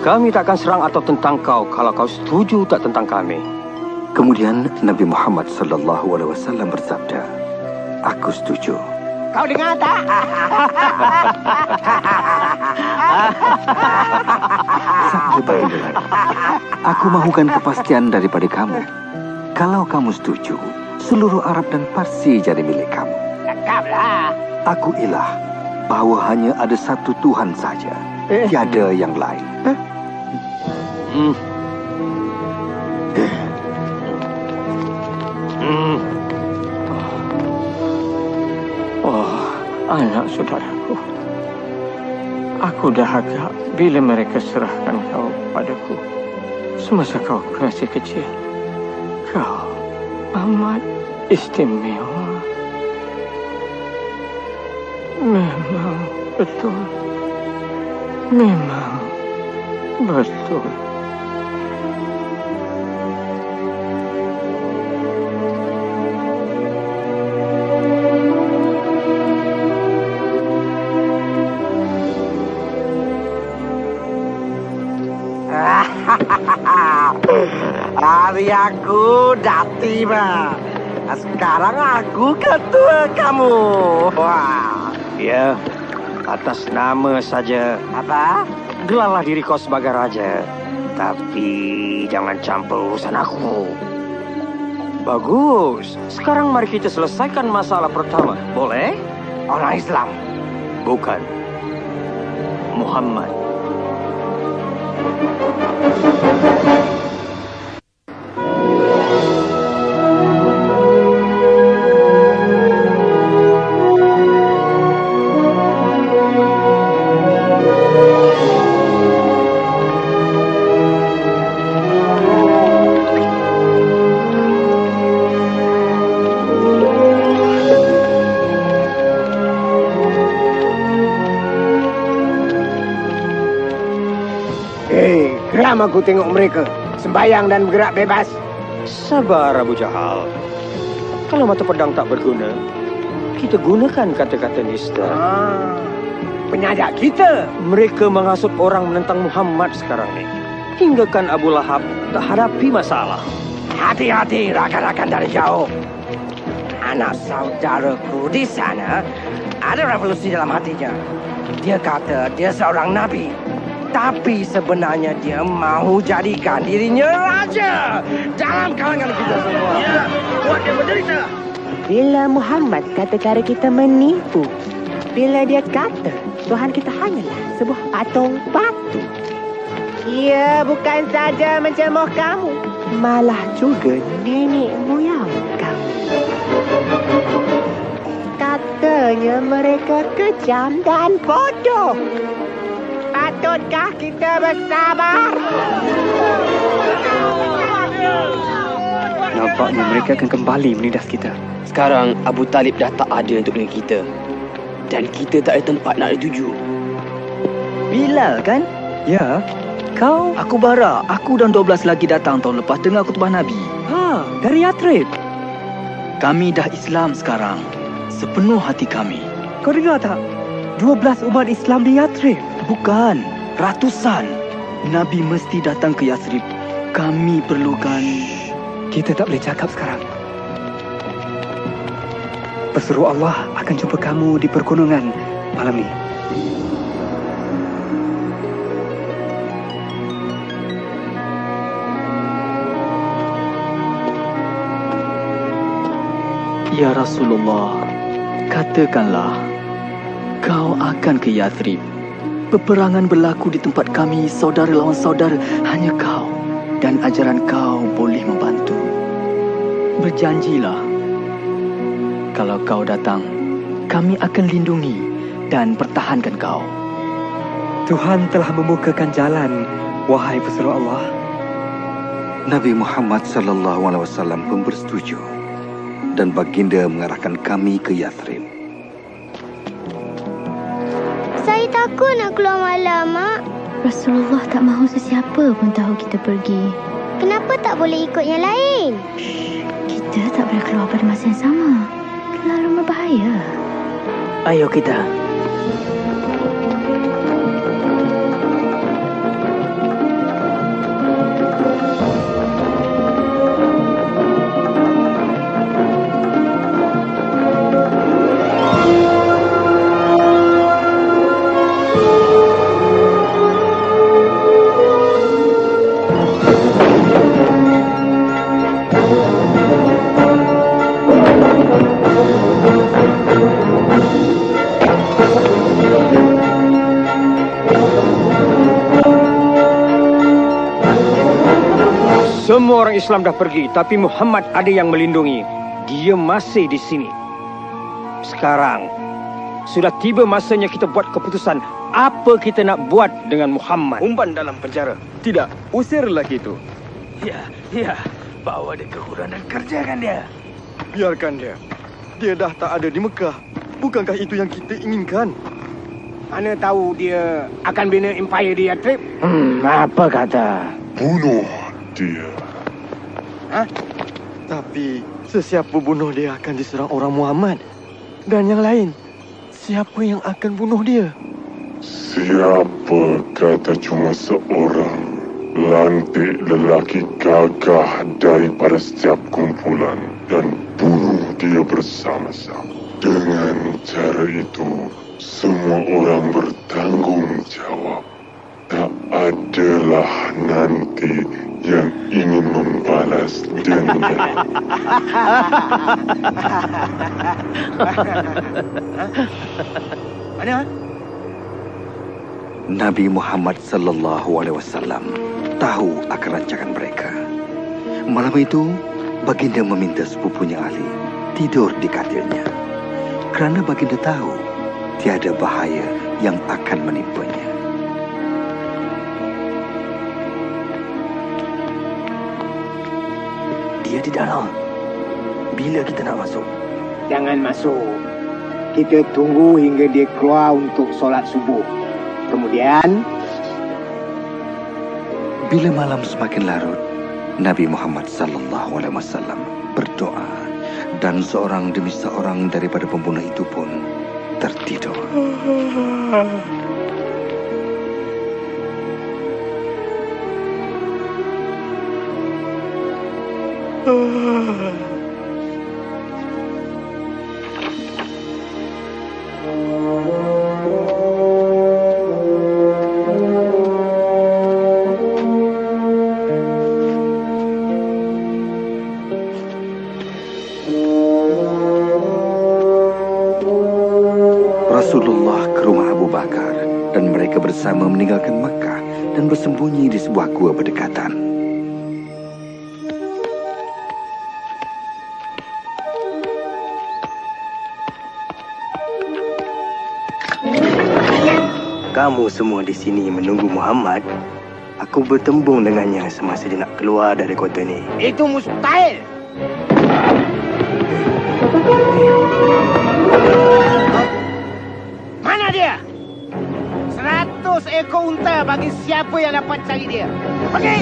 Kami takkan serang atau tentang kau kalau kau setuju tak tentang kami. Kemudian Nabi Muhammad SAW bersabda, "Aku setuju. Kau dengar tak? Sabda baginda, aku mahukan kepastian daripada kamu. Kalau kamu setuju, seluruh Arab dan Parsi jadi milik kamu. Cakaplah. Aku ilah bahawa hanya ada satu Tuhan saja, tiada yang lain. Oh, anak saudaraku. Aku dahaga bila mereka serahkan kau padaku semasa kau masih kecil. Kau amat istimewa. Memang betul. Memang betul. Hari aku dah tiba. Sekarang aku ketua kamu. Wah. Ya, atas nama saja. Apa? Gelarlah diri kau sebagai raja. Tapi jangan campur urusan aku. Bagus. Sekarang mari kita selesaikan masalah pertama. Boleh? Orang Islam. Bukan. Muhammad. Geram aku tengok mereka sembayang dan bergerak bebas. Sabar Abu Jahal. Kalau mata pedang tak berguna, kita gunakan kata-kata nista. Penyajak kita. Mereka menghasut orang menentang Muhammad sekarang ni. Hinggakan Abu Lahab tak hadapi masalah. Hati-hati rakan-rakan dari jauh. Anak saudaraku di sana ada revolusi dalam hatinya. Dia kata dia seorang nabi. Tapi sebenarnya dia mahu jadikan dirinya raja dalam kalangan kita semua. Ya, buat dia menderita. Bila Muhammad kata cara kita menipu, bila dia kata Tuhan kita hanyalah sebuah patung batu, ia bukan saja mencemoh kamu, malah juga nenek moyang kamu. Katanya mereka kejam dan bodoh. Patutkah kita bersabar? Nampaknya mereka akan kembali menindas kita. Sekarang Abu Talib dah tak ada untuk negeri kita. Dan kita tak ada tempat nak dituju. Bilal kan? Ya. Kau? Aku Bara. Aku dan 12 lagi datang tahun lepas dengar khutbah Nabi. Ha, dari Yathrib. Kami dah Islam sekarang. Sepenuh hati kami. Kau dengar tak? 12 umat Islam di Yathrib. Bukan, ratusan. Nabi mesti datang ke Yathrib. Kami perlukan... Kita tak boleh cakap sekarang. Pesuruh Allah akan jumpa kamu di pergunungan malam ni. Ya Rasulullah, katakanlah, kau akan ke Yathrib. Peperangan berlaku di tempat kami, saudara lawan saudara, hanya kau dan ajaran kau boleh membantu. Berjanjilah, kalau kau datang, kami akan lindungi dan pertahankan kau. Tuhan telah membukakan jalan, wahai pesuruh Allah. Nabi Muhammad SAW pun bersetuju dan baginda mengarahkan kami ke Yathrib. Saya takut nak keluar malam, Mak. Rasulullah tak mahu sesiapa pun tahu kita pergi. Kenapa tak boleh ikut yang lain? Kita tak boleh keluar pada masa yang sama. Terlalu berbahaya. Ayo kita. Semua orang Islam dah pergi, tapi Muhammad ada yang melindungi. Dia masih di sini. Sekarang, sudah tiba masanya kita buat keputusan. Apa kita nak buat dengan Muhammad? Umpan dalam penjara. Tidak, usir lelaki itu. Ya. Bawa dia ke hutan dan kerjakan dia. Biarkan dia. Dia dah tak ada di Mekah. Bukankah itu yang kita inginkan? Mana tahu dia akan bina empire di Yathrib? Apa kata? Bunuh dia. Tapi sesiapa bunuh dia akan diserang orang Muhammad. Dan yang lain, siapa yang akan bunuh dia? Siapa kata cuma seorang lantik lelaki gagah daripada setiap kumpulan dan bunuh dia bersama-sama. Dengan cara itu, semua orang bertanggung jawab. Tak adalah nanti yang ingin membalas dendam. Mana? Nabi Muhammad sallallahu alaihi wasallam tahu akan rancangan mereka. Malam itu, baginda meminta sepupunya Ali tidur di katilnya. Kerana baginda tahu tiada bahaya yang akan menimpanya. Dia di dalam. Bila kita nak masuk? Jangan masuk. Kita tunggu hingga dia keluar untuk solat subuh. Kemudian, bila malam semakin larut, Nabi Muhammad sallallahu alaihi wasallam berdoa dan seorang demi seorang daripada pembunuh itu pun tertidur. Rasulullah ke rumah Abu Bakar dan mereka bersama meninggalkan Makkah dan bersembunyi di sebuah gua berdekatan. Kamu semua di sini menunggu Muhammad. Aku bertembung dengannya semasa dia nak keluar dari kota ni. itu mustahil. Mana dia? 100 ekor unta bagi siapa yang dapat cari dia. Pergi!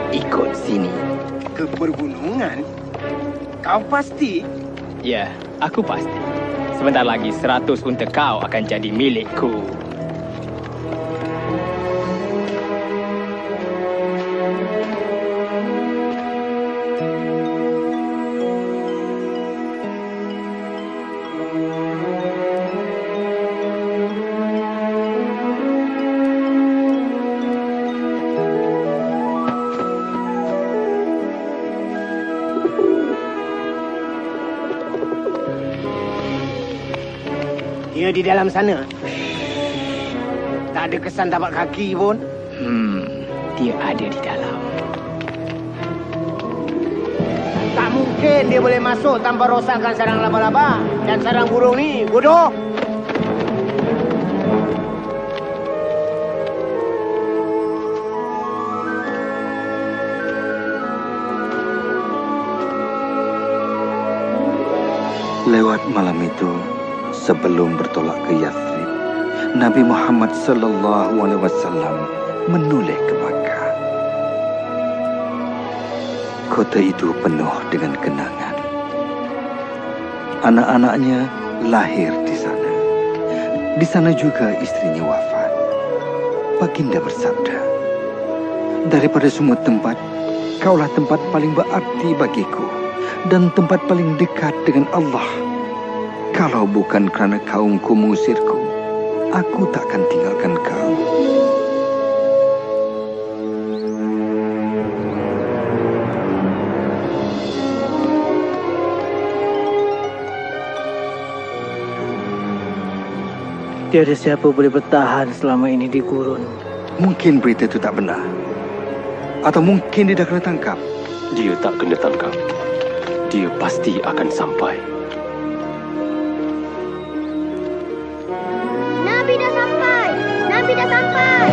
Ikut sini. Ke pergunungan? Kau pasti? Ya, aku pasti. Sebentar lagi 100 unta kau akan jadi milikku. Dia di dalam sana. Tak ada kesan tapak kaki pun. Dia ada di dalam. Tak mungkin dia boleh masuk tanpa rosakkan sarang laba-laba dan sarang burung ni. Bodoh! Lewat malam itu, sebelum bertolak ke Yathrib, Nabi Muhammad sallallahu alaihi wasallam menoleh ke Makkah. Kota itu penuh dengan kenangan. Anak-anaknya lahir di sana. Di sana juga istrinya wafat. Baginda bersabda, daripada semua tempat, kaulah tempat paling berarti bagiku dan tempat paling dekat dengan Allah. Kalau bukan kerana kaumku mengusirku, aku takkan tinggalkan kau. Tiada siapa boleh bertahan selama ini di gurun. Mungkin berita itu tak benar. Atau mungkin dia dah kena tangkap. Dia tak kena tangkap. Dia pasti akan sampai. Nabi dah sampai! Nabi dah sampai!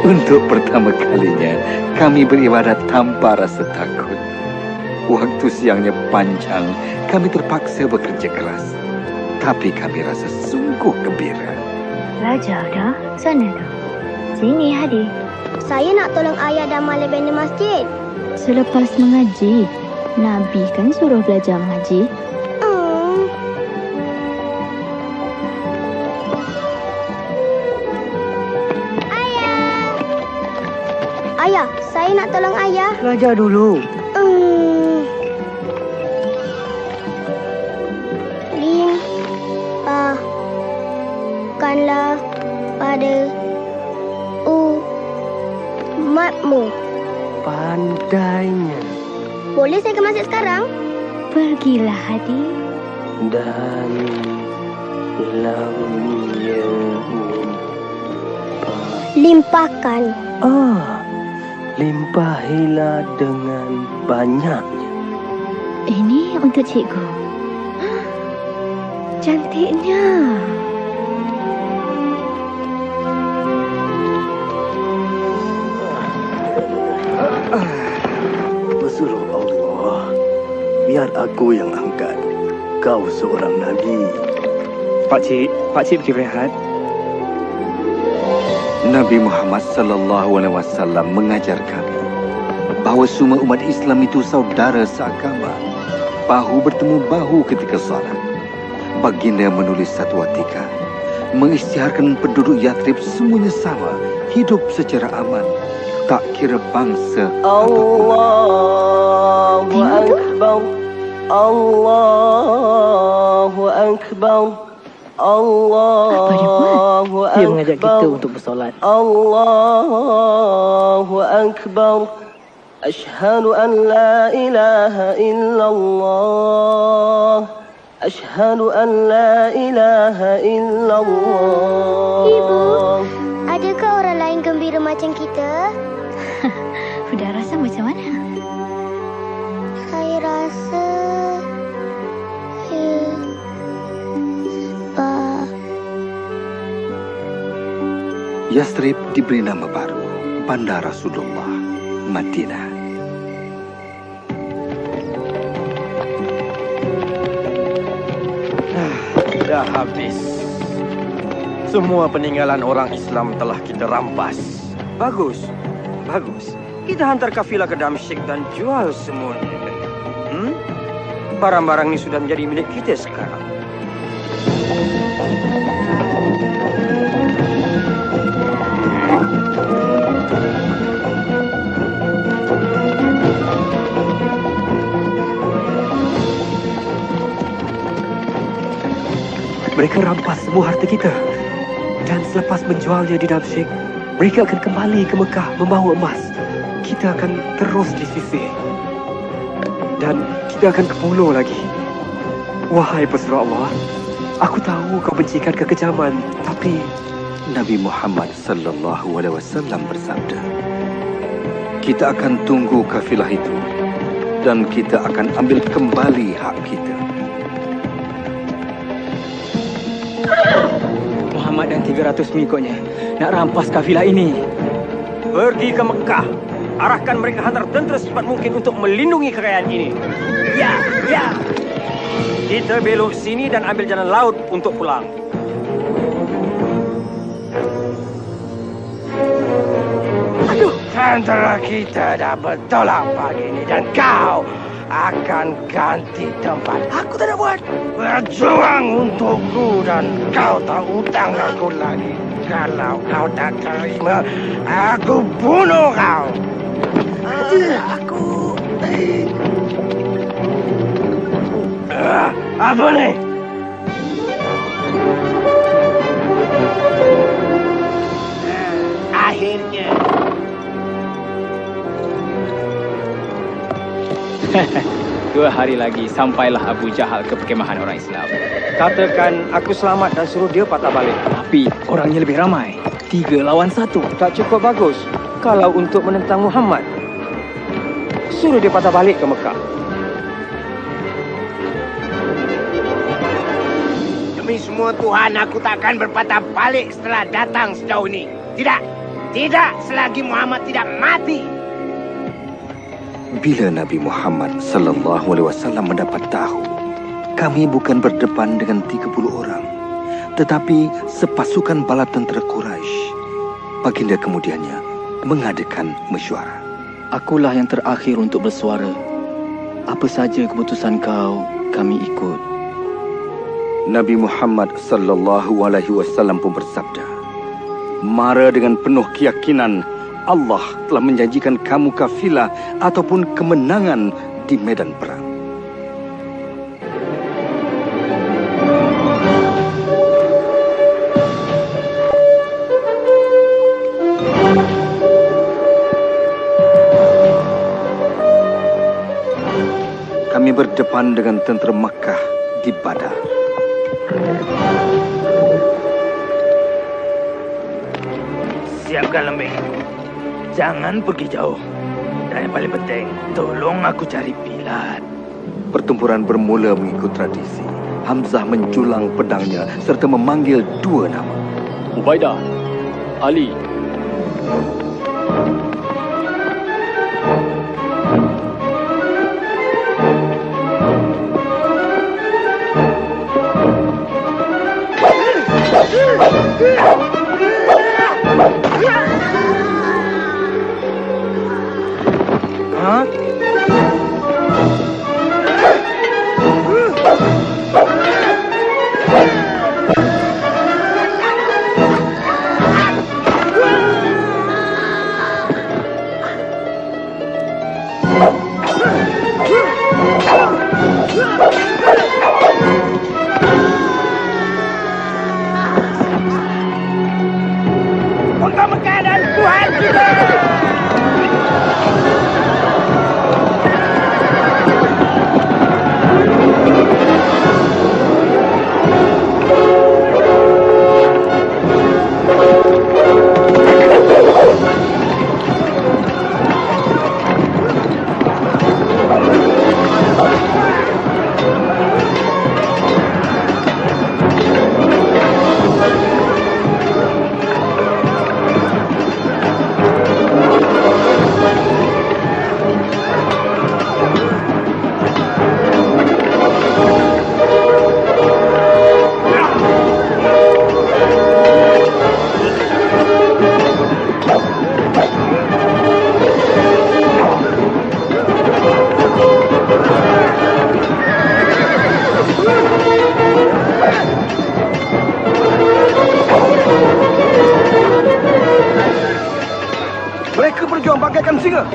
Untuk pertama kalinya, kami beribadat tanpa rasa takut. Waktu siangnya panjang, kami terpaksa bekerja keras. Tapi kami rasa sungguh gembira. Belajar dah? Sana dah. Sini, Hadi. Saya nak tolong ayah dan Malik bina masjid. Selepas mengaji, Nabi kan suruh belajar mengaji. Ayah, saya nak tolong ayah. Belajar dulu. Limpahkanlah pada umatmu. Pandainya. Boleh saya ke masjid sekarang? Pergilah, Hadi. Dan limpahkan. Limpahilah dengan banyaknya. Ini untuk cikgu. Cantiknya. Bersuruh Allah, biar aku yang angkat. Kau seorang Nabi. Pakcik pergi berehat. Nabi Muhammad sallallahu alaihi wasallam mengajar kami bahawa semua umat Islam itu saudara seagama, bahu bertemu bahu ketika salat. Baginda menulis satu watika mengisytiharkan penduduk Yathrib semuanya sama, hidup secara aman, tak kira bangsa Allahu Akbar. Allahu Akbar. Allahu Akbar. Dia mengajak kita untuk bersolat. Allahu Akbar. Ashhadu an la ilaha illallah. Ashhadu an la ilaha illallah. Ibu, adakah orang lain gembira macam kita? Sudah rasa macam mana? Saya rasa Yathrib diberi nama baru, Bandar Rasulullah, Madinah. Dah habis. Semua peninggalan orang Islam telah kita rampas. Bagus. Kita hantar kafilah ke Damsyik dan jual semuanya. Barang-barang ini sudah menjadi milik kita sekarang. Mereka rampas semua harta kita. Dan selepas menjualnya di Damsyik, mereka akan kembali ke Mekah membawa emas. Kita akan terus disisih. Dan kita akan ke pulau lagi. Wahai pesuruh Allah, aku tahu kau bencikan kekejaman, tapi Nabi Muhammad sallallahu alaihi wasallam bersabda, kita akan tunggu kafilah itu dan kita akan ambil kembali hak kita. Muhammad dan 300 pengikutnya nak rampas kafilah ini. Pergi ke Mekah. Arahkan mereka hantar tentera secepat mungkin untuk melindungi kekayaan ini. Ya, ya. Kita belok sini dan ambil jalan laut untuk pulang. Tentera kita dah bertolak pagi ini dan kau akan ganti tempat. Aku tak nak buat. Berjuang untukku dan kau tak hutang aku lagi. Kalau kau tak terima, aku bunuh kau. Aku... apa ni? Akhirnya. 2 hari lagi sampailah Abu Jahal ke perkemahan orang Islam. Katakan aku selamat dan suruh dia patah balik. Tapi orangnya lebih ramai. 3 lawan 1. Tak cukup bagus. Kalau untuk menentang Muhammad, suruh dia patah balik ke Mekah. Demi semua Tuhan, aku takkan berpatah balik setelah datang sejauh ini. Tidak. Tidak selagi Muhammad tidak mati. Bila Nabi Muhammad sallallahu alaihi wasallam mendapat tahu, kami bukan berdepan dengan 30 orang, tetapi sepasukan bala tentera Quraisy. Baginda kemudiannya mengadakan mesyuarat. Akulah yang terakhir untuk bersuara. Apa saja keputusan kau, kami ikut. Nabi Muhammad sallallahu alaihi wasallam pun bersabda, mara dengan penuh keyakinan Allah telah menjanjikan kamu kafilah ataupun kemenangan di medan perang. Kami berdepan dengan tentera Makkah di Badar. Siapkan lembing. Jangan pergi jauh. Dan yang paling penting, tolong aku cari Bilal. Pertempuran bermula mengikut tradisi. Hamzah menjulang pedangnya serta memanggil 2 nama. Ubaidah, Ali. Untuk Mekah dan Tuhan kita. Mereka berjuang bagaikan singa.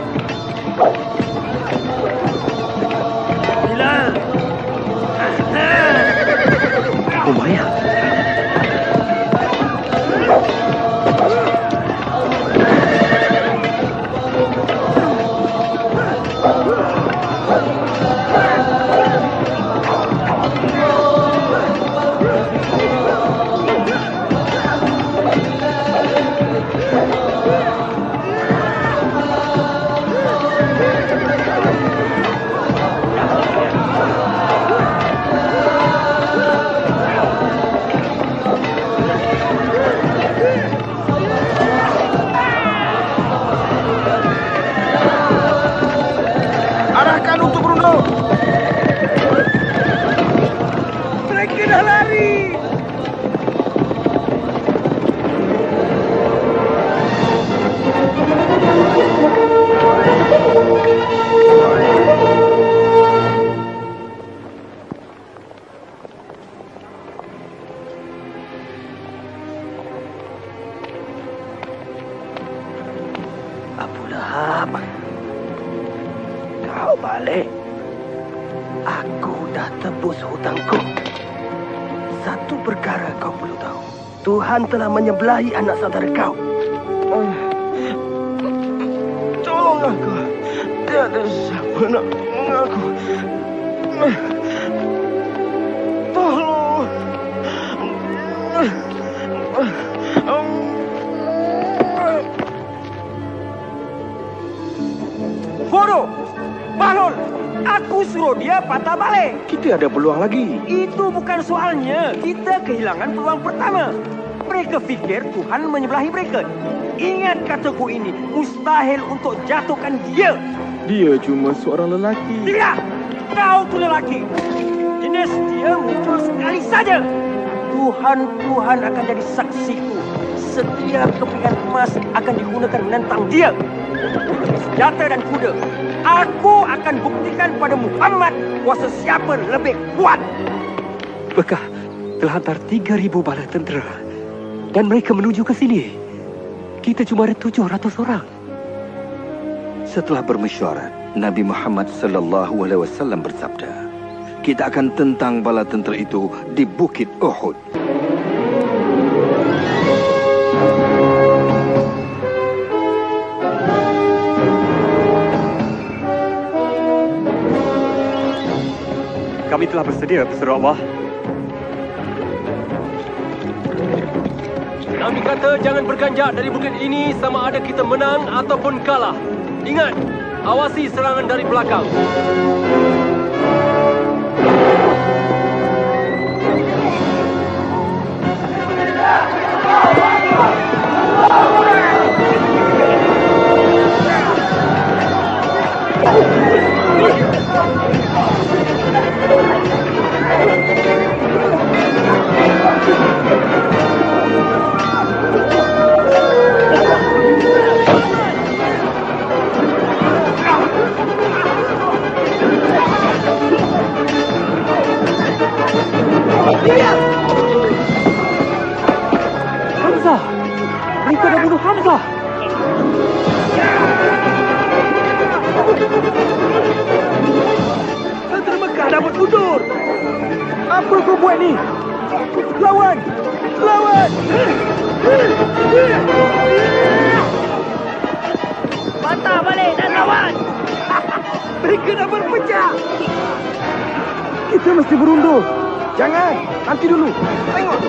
Bilal. Umayyah. balik. Aku dah tebus hutangku. Satu perkara kau perlu tahu. Tuhan telah menyebelahi anak saudara kau. Tolong aku. Tiada siapa nak mengaku. Tolong. Bodoh! Bahlul! Aku suruh dia patah balik. Kita ada peluang lagi. Itu bukan soalnya. Kita kehilangan peluang pertama. Mereka fikir Tuhan menyebelahi mereka. Ingat kataku ini, mustahil untuk jatuhkan dia. Dia cuma seorang lelaki. Tidak! Kau tu lelaki. Jenis dia muncul sekali saja. Tuhan akan jadi saksiku. Setiap kepingan emas akan digunakan menentang dia. Senjata dan kuda. Aku akan buktikan pada Muhammad kuasa siapa lebih kuat. Bekah telah hantar 3,000 bala tentera dan mereka menuju ke sini. Kita cuma ada 700 orang. Setelah bermesyuarat, Nabi Muhammad SAW bersabda, kita akan tentang bala tentera itu di Bukit Uhud. Kami telah bersedia, pesuruh Allah. Nabi kata jangan berganjak dari bukit ini sama ada kita menang ataupun kalah. Ingat, awasi serangan dari belakang. Hamzah! Mereka dah bunuh Hamzah! Tentera Mekah dapat mundur. Apa kau buat ni? Lawan! Lawan! Patah balik dan lawan. Mereka dah berpecah. Kita mesti berundur. Jangan, nanti dulu. Tengok.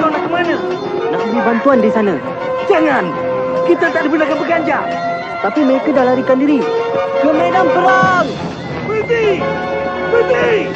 Kau nak ke mana? Nak beri bantuan di sana. Jangan. Kita tak dibenarkan berganjak. Tapi mereka dah larikan diri. Ke medan perang! Berhenti! Berhenti!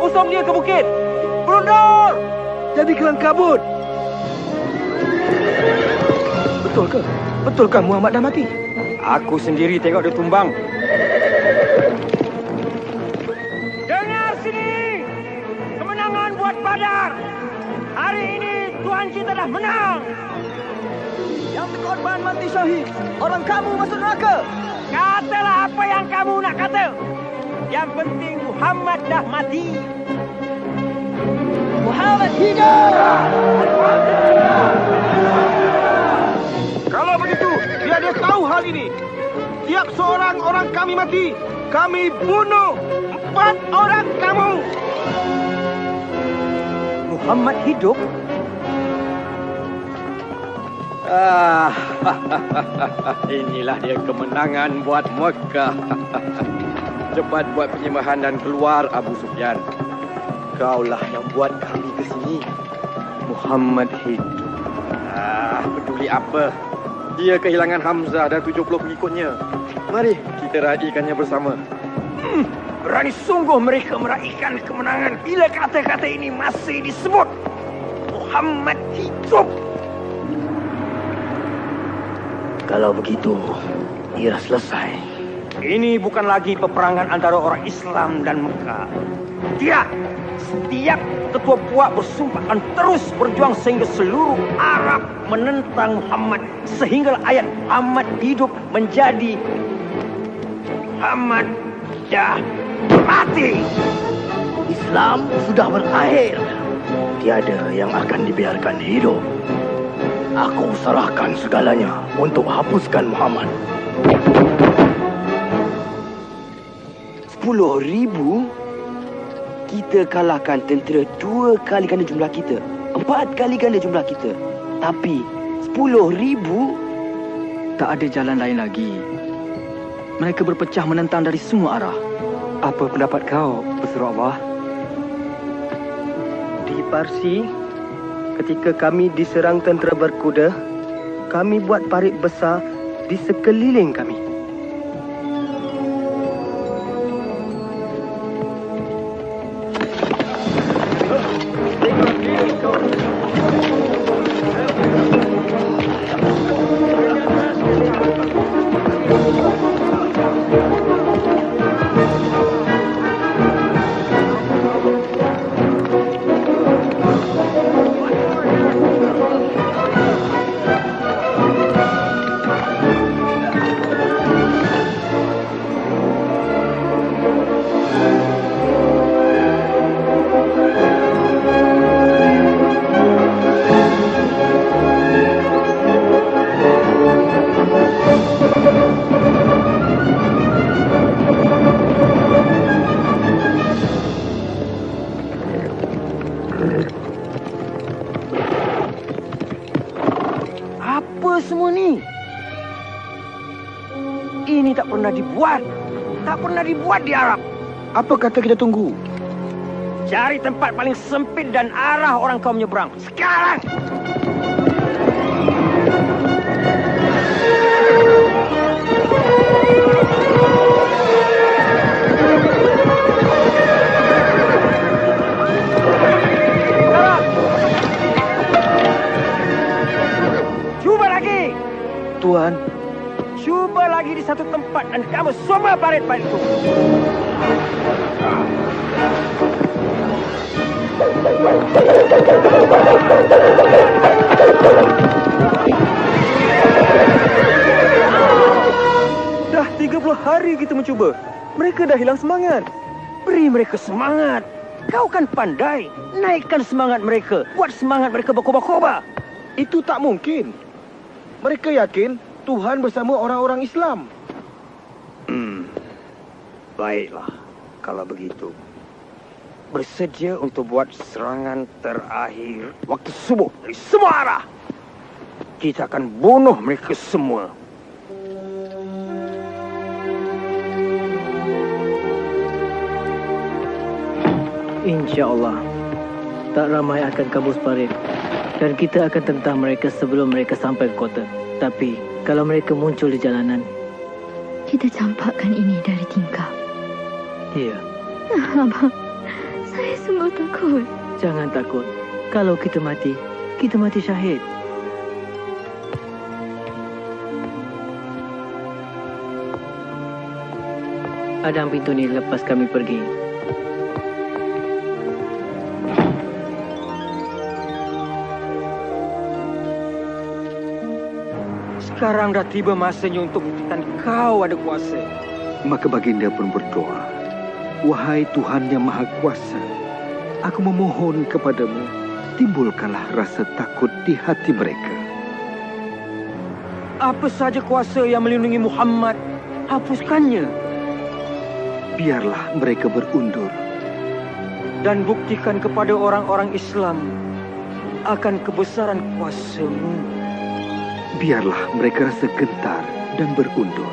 Usung dia ke bukit. Berundur! Jadi kelang kabut. Betul ke? Betulkah Muhammad dah mati? Aku sendiri tengok dia tumbang. Dengar sini! Kemenangan buat Badar! Hari ini Tuhan kita dah menang! Yang berkorban mati syahid. Orang kamu masuk neraka. Katalah apa yang kamu nak kata. Yang penting Muhammad dah mati. Muhammad hidup! Kalau begitu, biar dia tahu hal ini. Tiap seorang orang kami mati, kami bunuh 4 orang kamu. Muhammad hidup? Inilah dia kemenangan buat Mekah. Cepat buat penyembahan dan keluar Abu Sufyan. Kaulah yang buat kami ke sini. Muhammad hidup. Peduli apa? Dia kehilangan Hamzah dan 70 pengikutnya. Mari kita raikannya bersama. Berani sungguh mereka meraihkan kemenangan bila kata-kata ini masih disebut. Muhammad hidup. Kalau begitu, ia selesai. Ini bukan lagi peperangan antara orang Islam dan Mekah. Tidak. Setiap ketua puak bersumpah akan terus berjuang sehingga seluruh Arab menentang Muhammad. Sehingga ayat Muhammad hidup menjadi Muhammad dah mati. Islam sudah berakhir. Tiada yang akan dibiarkan hidup. Aku serahkan segalanya untuk hapuskan Muhammad. 10,000? Kita kalahkan tentera 2 kali ganda jumlah kita, 4 kali ganda jumlah kita. Tapi 10,000? Tak ada jalan lain lagi. Mereka berpecah menentang dari semua arah. Apa pendapat kau, Pesuruh Allah? Di Parsi, ketika kami diserang tentera berkuda, kami buat parit besar di sekeliling kami. Tak pernah dibuat di Arab. Apa kata kita tunggu? Cari tempat paling sempit dan arah orang kau menyeberang. Sekarang! Cuba lagi! Tuan. Cuba lagi di satu tempat dan kamu semua parit-parit itu. Dah 30 hari kita mencuba. Mereka dah hilang semangat. Beri mereka semangat. Kau kan pandai. Naikkan semangat mereka. Buat semangat mereka berkobar-kobar. Itu tak mungkin. Mereka yakin Tuhan bersama orang-orang Islam. Baiklah, kalau begitu. Bersedia untuk buat serangan terakhir waktu subuh dari semua arah. Kita akan bunuh mereka semua. InsyaAllah, tak ramai akan kabus parit. Dan kita akan tentang mereka sebelum mereka sampai ke kota. Tapi, kalau mereka muncul di jalanan, kita campakkan ini dari tingkap. Ya. Abang, saya sungguh takut. Jangan takut. Kalau kita mati syahid. Hadang pintu ni lepas kami pergi. Sekarang dah tiba masanya untuk buktikan kau ada kuasa. Maka baginda pun berdoa, wahai Tuhan yang Maha Kuasa, aku memohon kepadamu, timbulkanlah rasa takut di hati mereka. Apa saja kuasa yang melindungi Muhammad, hapuskannya. Biarlah mereka berundur. Dan buktikan kepada orang-orang Islam akan kebesaran kuasamu. biarlah mereka rasa gentar dan berundur.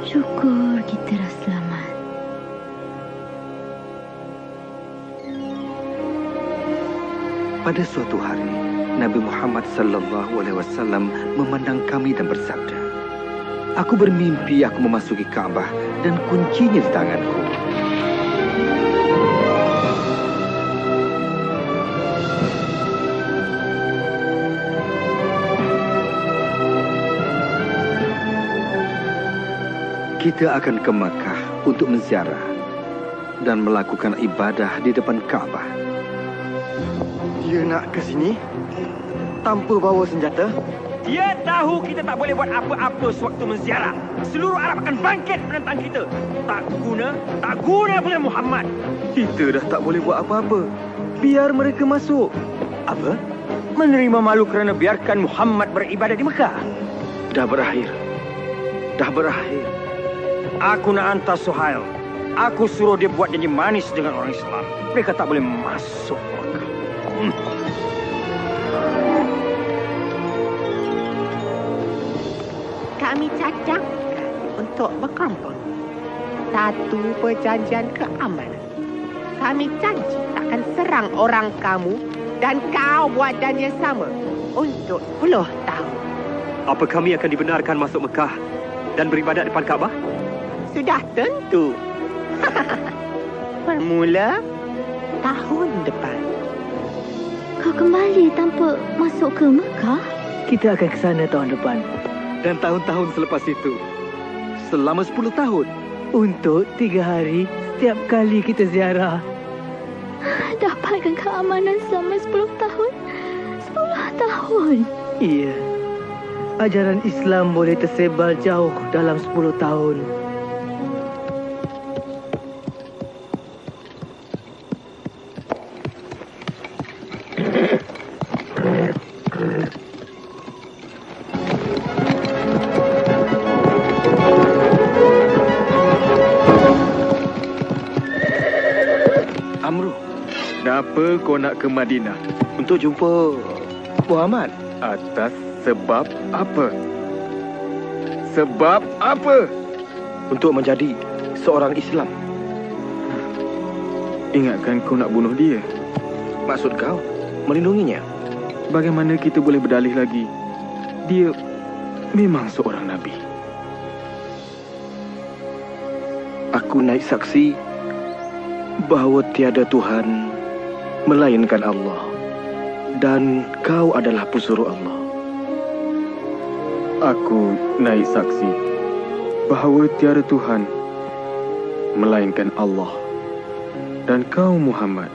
Syukur kita dah selamat. Pada suatu hari, Nabi Muhammad SAW memandang kami dan bersabda, "Aku bermimpi aku memasuki Kaabah dan kuncinya di tanganku. Kita akan ke Makkah untuk menziarah dan melakukan ibadah di depan Kaabah." Dia nak ke sini tanpa bawa senjata? Dia tahu kita tak boleh buat apa-apa sewaktu menziarah. Seluruh Arab akan bangkit menentang kita. Tak guna punya Muhammad. Kita dah tak boleh buat apa-apa. Biar mereka masuk. Apa? Menerima malu kerana biarkan Muhammad beribadah di Mekah. Dah berakhir. Aku nak hantar Suhail. Aku suruh dia buat janji manis dengan orang Islam. Mereka tak boleh masuk Mekah. Kami cadangkan untuk berkumpul. Satu perjanjian keamanan. Kami janji takkan serang orang kamu dan kau buat janji yang sama untuk 10 tahun. Apa kami akan dibenarkan masuk Mekah dan beribadat depan Kaabah? Sudah tentu. Bermula tahun depan. Kau kembali tanpa masuk ke Mekah? Kita akan ke sana tahun depan. Dan tahun-tahun selepas itu. Selama 10 tahun. Untuk 3 hari setiap kali kita ziarah. Dapatkan keamanan selama 10 tahun? 10 tahun? Iya. Ajaran Islam boleh tersebar jauh dalam 10 tahun. kau nak ke Madinah? Untuk jumpa Muhammad. Atas sebab apa? Sebab apa? Untuk menjadi seorang Islam. Ingatkan kau nak bunuh dia. Maksud kau, melindunginya? Bagaimana kita boleh berdalih lagi? Dia memang seorang Nabi. Aku naik saksi bahawa tiada Tuhan melainkan Allah. Dan kau adalah pesuruh Allah. Aku naik saksi bahawa tiada Tuhan melainkan Allah. Dan kau Muhammad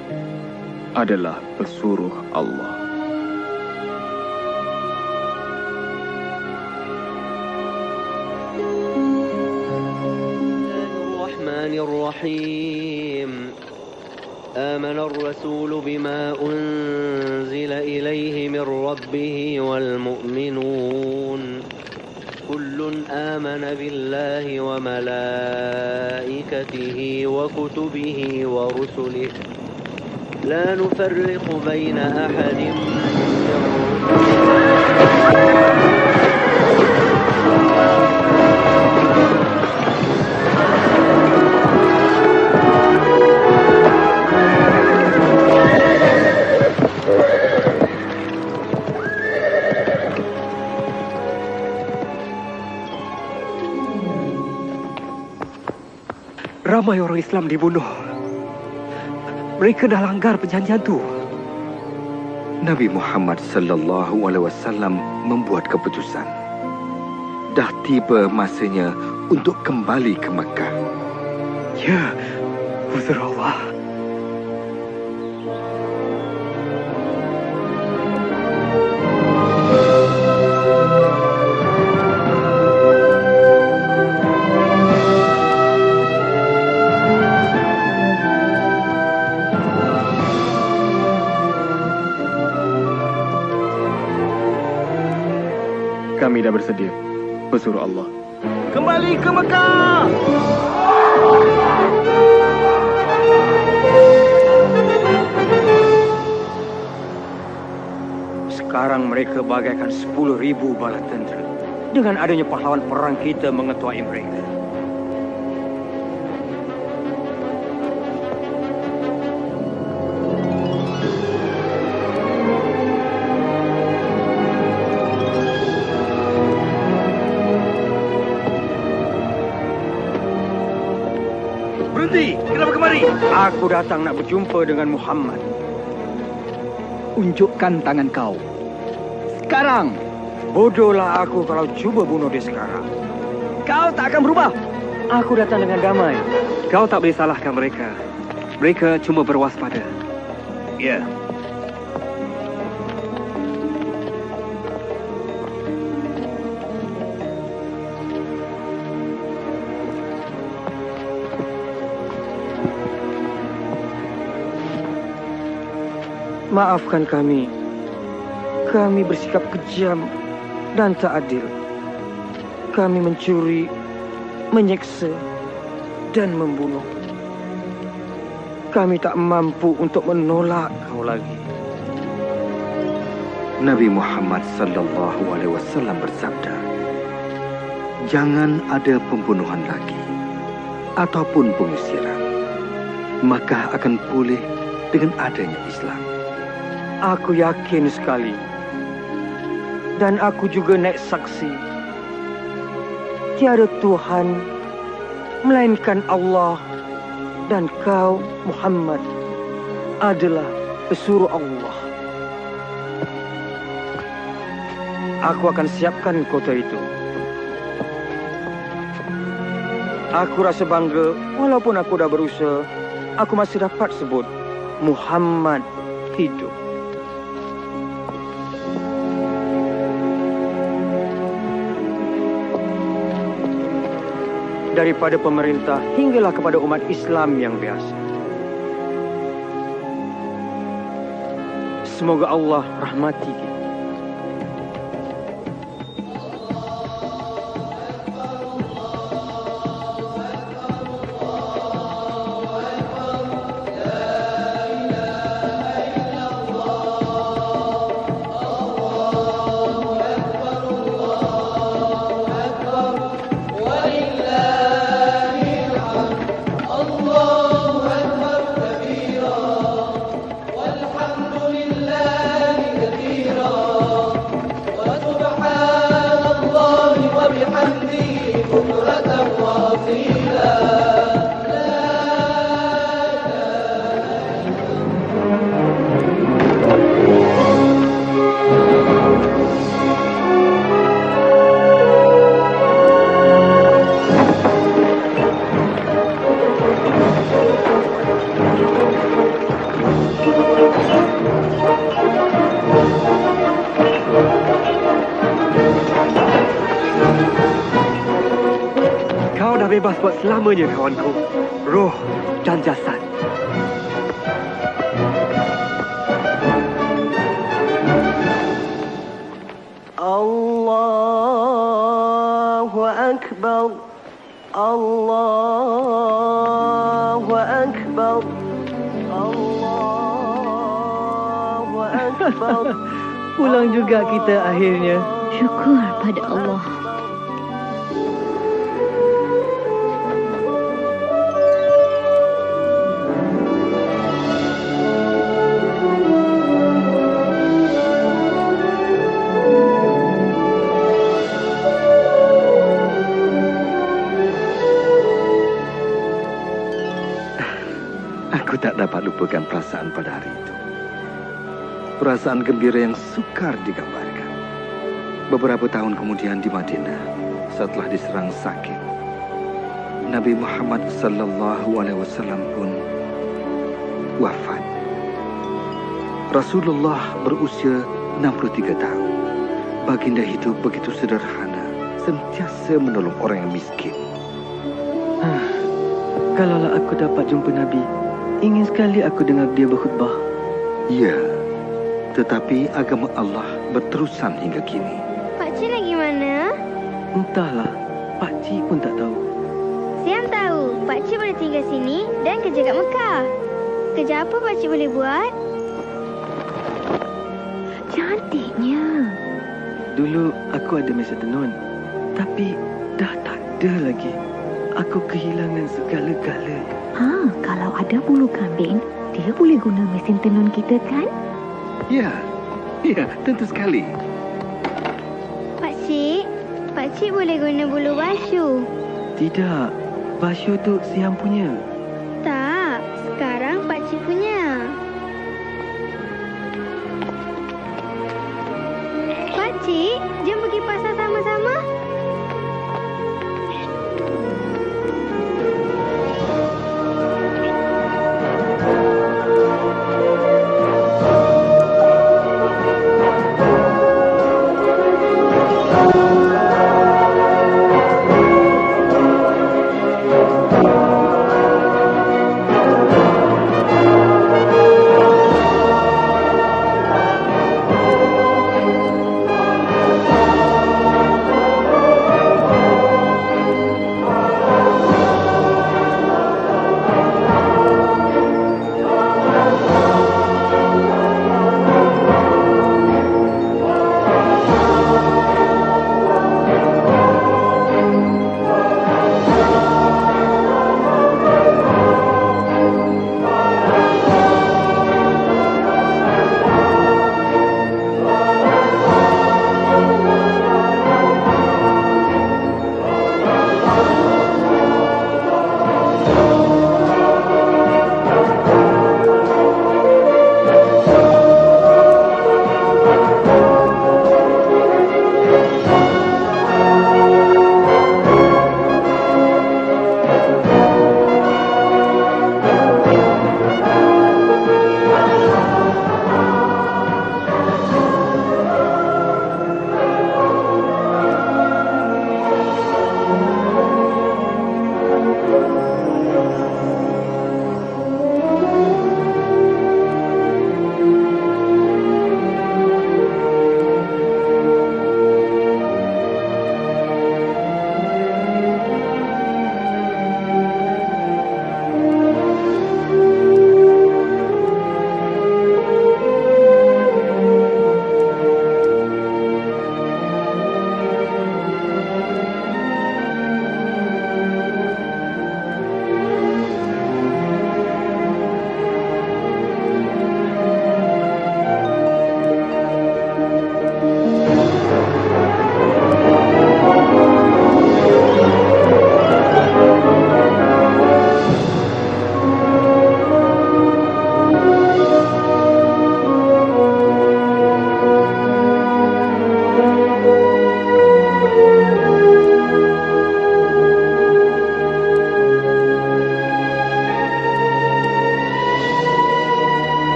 adalah pesuruh Allah. Bismillahirrahmanirrahim. آمن الرسول بما أنزل إليه من ربه والمؤمنون كل آمن بالله وملائكته وكتبه ورسله لا نفرق بين أحد من Ramai orang Islam dibunuh. Mereka dah langgar perjanjian tu. Nabi Muhammad sallallahu alaihi wasallam membuat keputusan. Dah tiba masanya untuk kembali ke Mekah. Ya, huzur Allah. Kami dah bersedia, pesuruh Allah. Kembali ke Mekah! Sekarang mereka bagaikan 10,000 bala tentera. Dengan adanya pahlawan perang kita mengetuai mereka. Berhenti! Kenapa kemari? Aku datang nak berjumpa dengan Muhammad. Unjukkan tangan kau. Sekarang! Bodohlah aku kalau cuba bunuh dia sekarang. Kau tak akan berubah. Aku datang dengan damai. Kau tak boleh salahkan mereka. Mereka cuma berwaspada. Ya. Maafkan kami. Kami bersikap kejam dan tak adil. Kami mencuri, menyeksa, dan membunuh. Kami tak mampu untuk menolak kau lagi. Nabi Muhammad sallallahu alaihi wasallam bersabda, jangan ada pembunuhan lagi ataupun pengusiran, maka akan pulih dengan adanya Islam. Aku yakin sekali. Dan aku juga naik saksi. Tiada Tuhan melainkan Allah, dan kau Muhammad adalah pesuruh Allah. Aku akan siapkan kota itu. Aku rasa bangga walaupun aku dah berusaha, aku masih dapat sebut Muhammad hidup. Daripada pemerintah hinggalah kepada umat Islam yang biasa. Semoga Allah rahmati kita. bebas buat selamanya, kawanku. Roh dan jasad. Allahu Akbar. Allahu Akbar. Allahu Akbar. Pulang juga kita akhirnya. Syukur pada Allah. Aku tak dapat lupakan perasaan pada hari itu. Perasaan gembira yang sukar digambarkan. Beberapa tahun kemudian di Madinah, setelah diserang sakit, Nabi Muhammad SAW pun wafat. Rasulullah berusia 63 tahun. Baginda hidup begitu sederhana, sentiasa menolong orang yang miskin. Kalaulah aku dapat jumpa Nabi, ingin sekali aku dengar dia berkhutbah. Ya, tetapi agama Allah berterusan hingga kini. Pakcik lagi mana? Entahlah, Pakcik pun tak tahu. Siang tahu, Pakcik boleh tinggal sini dan kerja kat Mekah. Kerja apa Pakcik boleh buat? Cantiknya. Dulu aku ada mesin tenun, tapi dah tak ada lagi. Aku kehilangan segala-galanya. Kalau ada bulu kambing, dia boleh guna mesin tenun kita kan? Ya, tentu sekali. Pakcik boleh guna bulu basyu. Tidak, basyu tu Siam punya. Tak, sekarang Pakcik punya. Pakcik, jom pergi pasar sama-sama.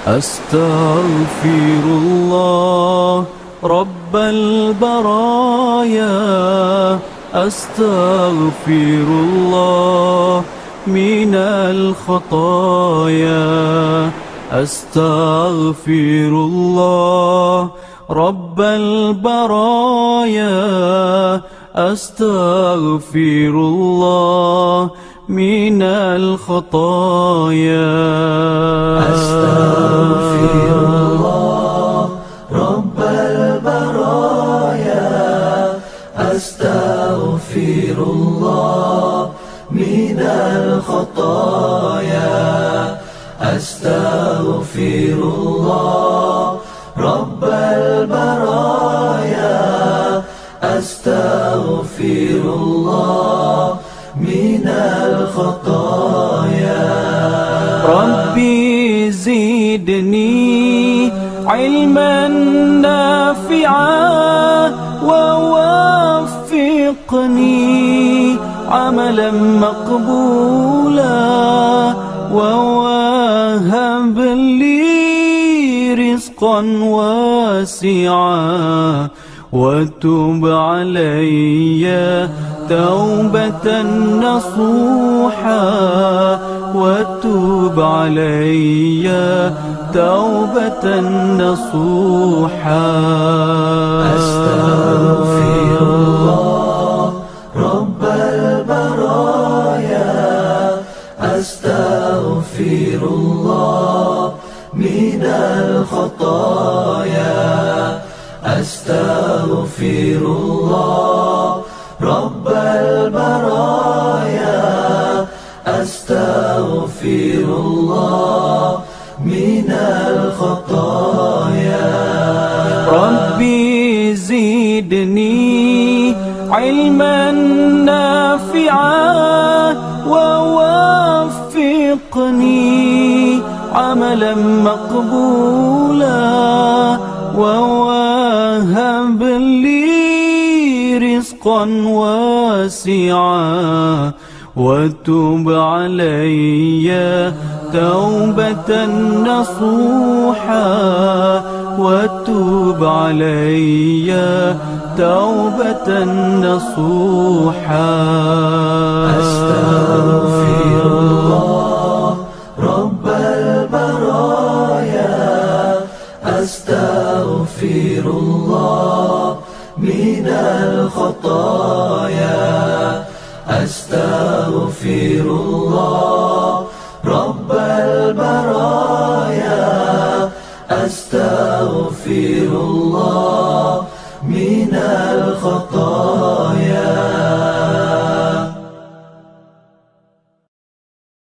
Astaghfirullah Rabbal baraya, Astaghfirullah minal khataya, Astaghfirullah Rabbal baraya, Astaghfirullah minal khataya. Astaghfirullah Rabbal baraya, Astaghfirullah minal khataya, Astaghfirullah Rabbal baraya, Astaghfirullah minal khataya. Rabbi zidni ilman nafi'a wa waffiqni amalan maqbula wa wahab li rizqan wasi'a wa tub alayya taubatan nasuha wa tub alayya taubatan nasuha. Astaghfirullah Rabbal baraya, Astaghfirullah minal khataya, Astaghfirullah Rabbal baraya, Astaghfirullah minal khataya. Rabbi zidni ilman nafi'a wa waffiqni amalan maqbula wa wahab li rizqan wasi'a wa tub alayya taubatan nasuha wa tub alayya taubatan nasuha. Astaghfirullah Rabbal baraya, Astaghfirullah minal khataya,